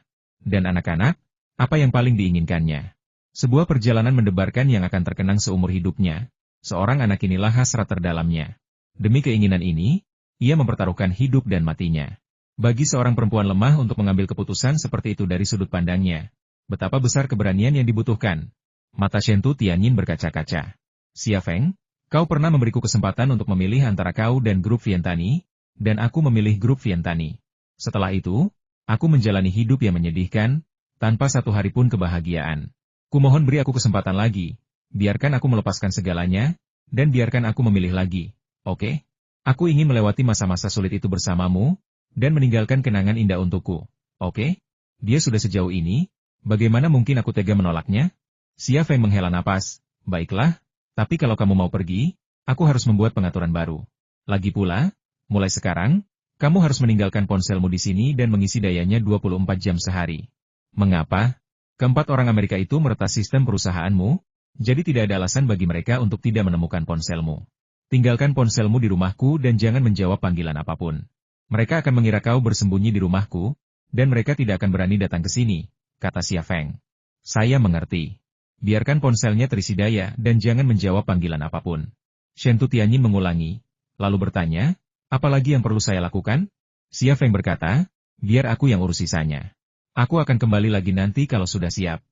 Dan anak-anak, apa yang paling diinginkannya? Sebuah perjalanan mendebarkan yang akan terkenang seumur hidupnya. Seorang anak inilah hasrat terdalamnya. Demi keinginan ini, ia mempertaruhkan hidup dan matinya. Bagi seorang perempuan lemah untuk mengambil keputusan seperti itu dari sudut pandangnya, Betapa besar keberanian yang dibutuhkan. Mata Shentu Tianyin berkaca-kaca. Xia Feng, kau pernah memberiku kesempatan untuk memilih antara kau dan grup Vientani, dan aku memilih grup Vientani. Setelah itu, aku menjalani hidup yang menyedihkan, tanpa satu hari pun kebahagiaan. Kumohon beri aku kesempatan lagi, biarkan aku melepaskan segalanya, dan biarkan aku memilih lagi, oke? Aku ingin melewati masa-masa sulit itu bersamamu, dan meninggalkan kenangan indah untukku, oke? Dia sudah sejauh ini, bagaimana mungkin aku tega menolaknya? Xia Feng menghela napas, baiklah, tapi kalau kamu mau pergi, aku harus membuat pengaturan baru. Lagi pula, mulai sekarang, kamu harus meninggalkan ponselmu di sini dan mengisi dayanya 24 jam sehari. Mengapa? Keempat orang Amerika itu meretas sistem perusahaanmu, jadi tidak ada alasan bagi mereka untuk tidak menemukan ponselmu. Tinggalkan ponselmu di rumahku dan jangan menjawab panggilan apapun. Mereka akan mengira kau bersembunyi di rumahku, dan mereka tidak akan berani datang ke sini, kata Xia Feng. Saya mengerti. Biarkan ponselnya terisi daya dan jangan menjawab panggilan apapun. Shentu Tianyin mengulangi, lalu bertanya, apa lagi yang perlu saya lakukan? Xia Feng berkata, biar aku yang urus sisanya. Aku akan kembali lagi nanti kalau sudah siap.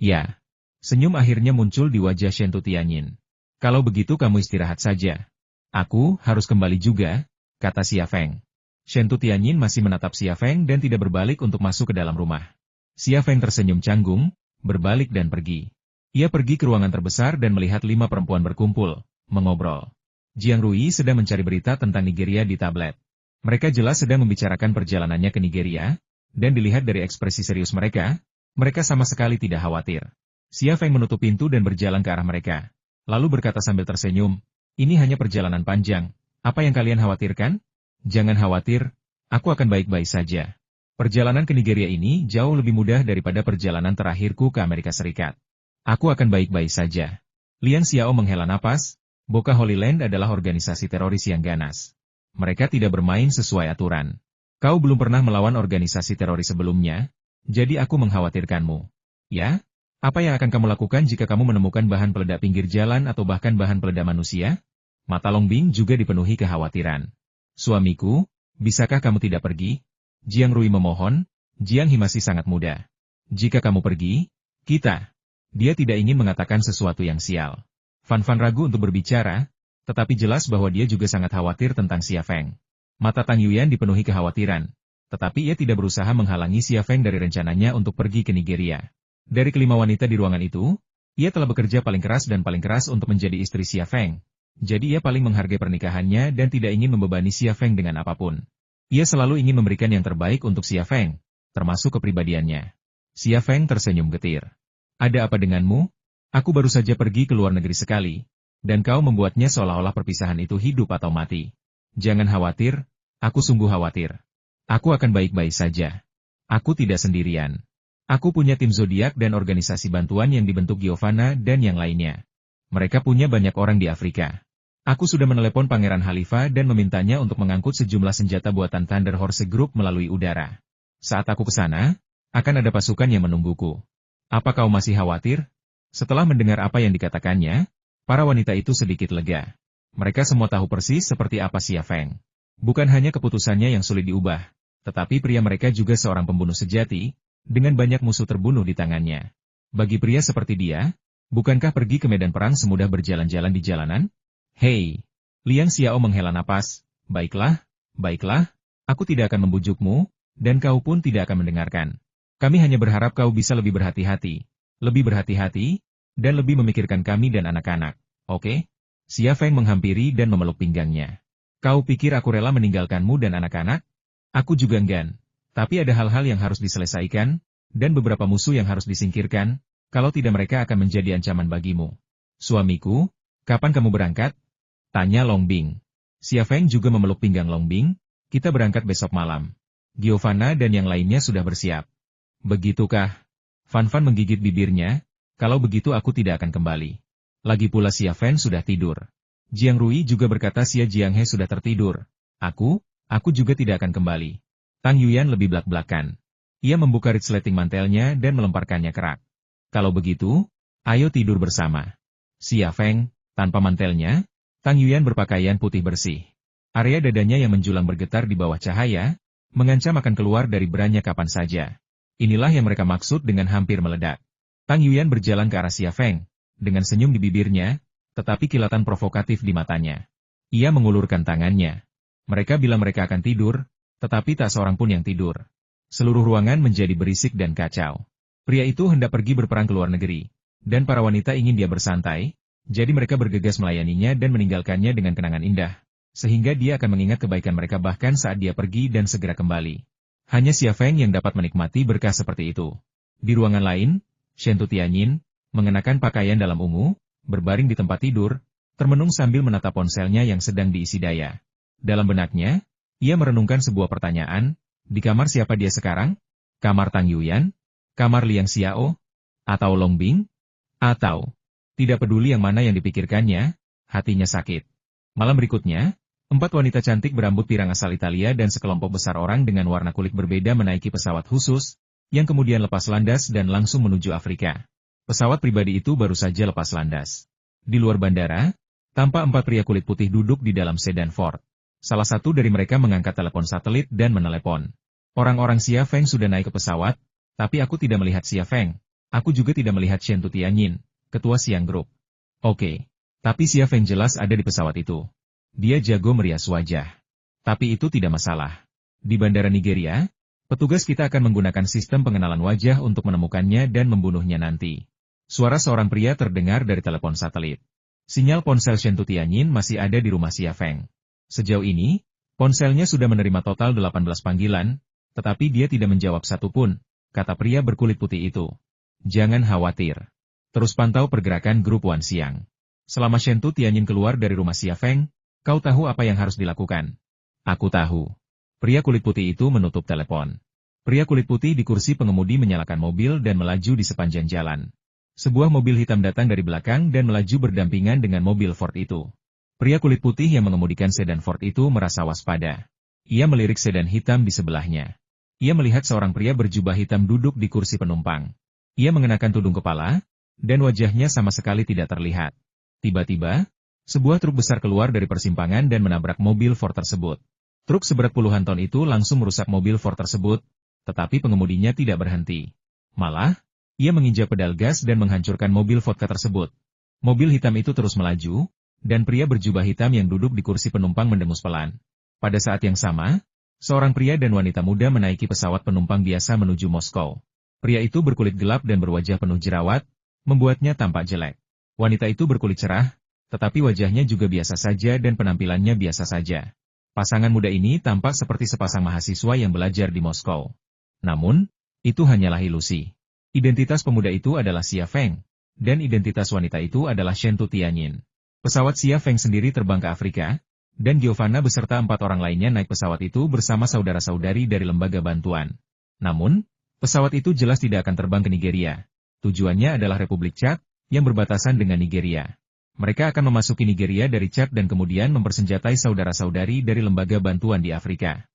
Ya. Senyum akhirnya muncul di wajah Shentu Tianyin. Kalau begitu kamu istirahat saja. Aku harus kembali juga, kata Xia Feng. Shentu Tianyin masih menatap Xia Feng dan tidak berbalik untuk masuk ke dalam rumah. Xia Feng tersenyum canggung, berbalik dan pergi. Ia pergi ke ruangan terbesar dan melihat 5 perempuan berkumpul, mengobrol. Jiang Rui sedang mencari berita tentang Nigeria di tablet. Mereka jelas sedang membicarakan perjalanannya ke Nigeria, dan dilihat dari ekspresi serius mereka sama sekali tidak khawatir. Xia Feng menutup pintu dan berjalan ke arah mereka. Lalu berkata sambil tersenyum, ini hanya perjalanan panjang, apa yang kalian khawatirkan? Jangan khawatir, aku akan baik-baik saja. Perjalanan ke Nigeria ini jauh lebih mudah daripada perjalanan terakhirku ke Amerika Serikat. Aku akan baik-baik saja. Lian Xiao menghela napas, Boca Holy Land adalah organisasi teroris yang ganas. Mereka tidak bermain sesuai aturan. Kau belum pernah melawan organisasi teroris sebelumnya, jadi aku mengkhawatirkanmu. Ya? Apa yang akan kamu lakukan jika kamu menemukan bahan peledak pinggir jalan atau bahkan bahan peledak manusia? Mata Longbing juga dipenuhi kekhawatiran. Suamiku, bisakah kamu tidak pergi? Jiang Rui memohon, Jiang He masih sangat muda. Jika kamu pergi, kita. Dia tidak ingin mengatakan sesuatu yang sial. Fan ragu untuk berbicara, tetapi jelas bahwa dia juga sangat khawatir tentang Xia Feng. Mata Tang Yuyan dipenuhi kekhawatiran, tetapi ia tidak berusaha menghalangi Xia Feng dari rencananya untuk pergi ke Nigeria. Dari kelima wanita di ruangan itu, ia telah bekerja paling keras untuk menjadi istri Xia Feng. Jadi ia paling menghargai pernikahannya dan tidak ingin membebani Xia Feng dengan apapun. Ia selalu ingin memberikan yang terbaik untuk Xia Feng, termasuk kepribadiannya. Xia Feng tersenyum getir. Ada apa denganmu? Aku baru saja pergi ke luar negeri sekali, dan kau membuatnya seolah-olah perpisahan itu hidup atau mati. Jangan khawatir, aku sungguh khawatir. Aku akan baik-baik saja. Aku tidak sendirian. Aku punya tim zodiak dan organisasi bantuan yang dibentuk Giovanna dan yang lainnya. Mereka punya banyak orang di Afrika. Aku sudah menelepon Pangeran Khalifa dan memintanya untuk mengangkut sejumlah senjata buatan Thunder Horse Group melalui udara. Saat aku ke sana, akan ada pasukan yang menungguku. Apa kau masih khawatir? Setelah mendengar apa yang dikatakannya, para wanita itu sedikit lega. Mereka semua tahu persis seperti apa Xia Feng. Bukan hanya keputusannya yang sulit diubah, tetapi pria mereka juga seorang pembunuh sejati, dengan banyak musuh terbunuh di tangannya. Bagi pria seperti dia, bukankah pergi ke medan perang semudah berjalan-jalan di jalanan? Hei! Liang Xiao menghela napas, baiklah, aku tidak akan membujukmu, dan kau pun tidak akan mendengarkan. Kami hanya berharap kau bisa lebih berhati-hati, dan lebih memikirkan kami dan anak-anak, oke? Xia Feng menghampiri dan memeluk pinggangnya. Kau pikir aku rela meninggalkanmu dan anak-anak? Aku juga enggan. Tapi ada hal-hal yang harus diselesaikan, dan beberapa musuh yang harus disingkirkan, kalau tidak mereka akan menjadi ancaman bagimu. Suamiku, kapan kamu berangkat? Tanya Longbing. Xia Feng juga memeluk pinggang Longbing, kita berangkat besok malam. Giovanna dan yang lainnya sudah bersiap. Begitukah? Fan menggigit bibirnya, kalau begitu aku tidak akan kembali. Lagi pula Xia Feng sudah tidur. Jiang Rui juga berkata Jiang He sudah tertidur. Aku juga tidak akan kembali. Tang Yuyan lebih belak-belakan. Ia membuka resleting mantelnya dan melemparkannya kerak. Kalau begitu, ayo tidur bersama. Xia Feng, tanpa mantelnya, Tang Yuyan berpakaian putih bersih. Area dadanya yang menjulang bergetar di bawah cahaya, mengancam akan keluar dari beranya kapan saja. Inilah yang mereka maksud dengan hampir meledak. Tang Yuyan berjalan ke arah Xia Feng, dengan senyum di bibirnya, tetapi kilatan provokatif di matanya. Ia mengulurkan tangannya. Mereka bilang mereka akan tidur, tetapi tak seorang pun yang tidur. Seluruh ruangan menjadi berisik dan kacau. Pria itu hendak pergi berperang ke luar negeri, dan para wanita ingin dia bersantai, jadi mereka bergegas melayaninya dan meninggalkannya dengan kenangan indah, sehingga dia akan mengingat kebaikan mereka bahkan saat dia pergi dan segera kembali. Hanya Xia Feng yang dapat menikmati berkah seperti itu. Di ruangan lain, Shen Tianyin, mengenakan pakaian dalam ungu, berbaring di tempat tidur, termenung sambil menatap ponselnya yang sedang diisi daya. Dalam benaknya, ia merenungkan sebuah pertanyaan, di kamar siapa dia sekarang? Kamar Tang Yuyan? Kamar Liang Xiao? Atau Long Bing? Atau, tidak peduli yang mana yang dipikirkannya, hatinya sakit. Malam berikutnya, 4 wanita cantik berambut pirang asal Italia dan sekelompok besar orang dengan warna kulit berbeda menaiki pesawat khusus, yang kemudian lepas landas dan langsung menuju Afrika. Pesawat pribadi itu baru saja lepas landas. Di luar bandara, tampak 4 pria kulit putih duduk di dalam sedan Ford. Salah satu dari mereka mengangkat telepon satelit dan menelepon. Orang-orang Xia Feng sudah naik ke pesawat, tapi aku tidak melihat Xia Feng. Aku juga tidak melihat Shen Tianyin, ketua Siang Group. Oke, tapi Xia Feng jelas ada di pesawat itu. Dia jago merias wajah. Tapi itu tidak masalah. Di bandara Nigeria, petugas kita akan menggunakan sistem pengenalan wajah untuk menemukannya dan membunuhnya nanti. Suara seorang pria terdengar dari telepon satelit. Sinyal ponsel Shen Tianyin masih ada di rumah Xia Feng. Sejauh ini, ponselnya sudah menerima total 18 panggilan, tetapi dia tidak menjawab satupun, kata pria berkulit putih itu. Jangan khawatir. Terus pantau pergerakan grup Wan Xiang. Selama Shen Tianyin keluar dari rumah Xia Feng, kau tahu apa yang harus dilakukan? Aku tahu. Pria kulit putih itu menutup telepon. Pria kulit putih di kursi pengemudi menyalakan mobil dan melaju di sepanjang jalan. Sebuah mobil hitam datang dari belakang dan melaju berdampingan dengan mobil Ford itu. Pria kulit putih yang mengemudikan sedan Ford itu merasa waspada. Ia melirik sedan hitam di sebelahnya. Ia melihat seorang pria berjubah hitam duduk di kursi penumpang. Ia mengenakan tudung kepala, dan wajahnya sama sekali tidak terlihat. Tiba-tiba, sebuah truk besar keluar dari persimpangan dan menabrak mobil Ford tersebut. Truk seberat puluhan ton itu langsung merusak mobil Ford tersebut, tetapi pengemudinya tidak berhenti. Malah, ia menginjak pedal gas dan menghancurkan mobil vodka tersebut. Mobil hitam itu terus melaju, dan pria berjubah hitam yang duduk di kursi penumpang mendengus pelan. Pada saat yang sama, seorang pria dan wanita muda menaiki pesawat penumpang biasa menuju Moskow. Pria itu berkulit gelap dan berwajah penuh jerawat, membuatnya tampak jelek. Wanita itu berkulit cerah, tetapi wajahnya juga biasa saja dan penampilannya biasa saja. Pasangan muda ini tampak seperti sepasang mahasiswa yang belajar di Moskow. Namun, itu hanyalah ilusi. Identitas pemuda itu adalah Xia Feng, dan identitas wanita itu adalah Shen Tianyin. Pesawat Xia Feng sendiri terbang ke Afrika, dan Giovanna beserta 4 orang lainnya naik pesawat itu bersama saudara-saudari dari lembaga bantuan. Namun, pesawat itu jelas tidak akan terbang ke Nigeria. Tujuannya adalah Republik Chad, yang berbatasan dengan Nigeria. Mereka akan memasuki Nigeria dari Chad dan kemudian mempersenjatai saudara-saudari dari lembaga bantuan di Afrika.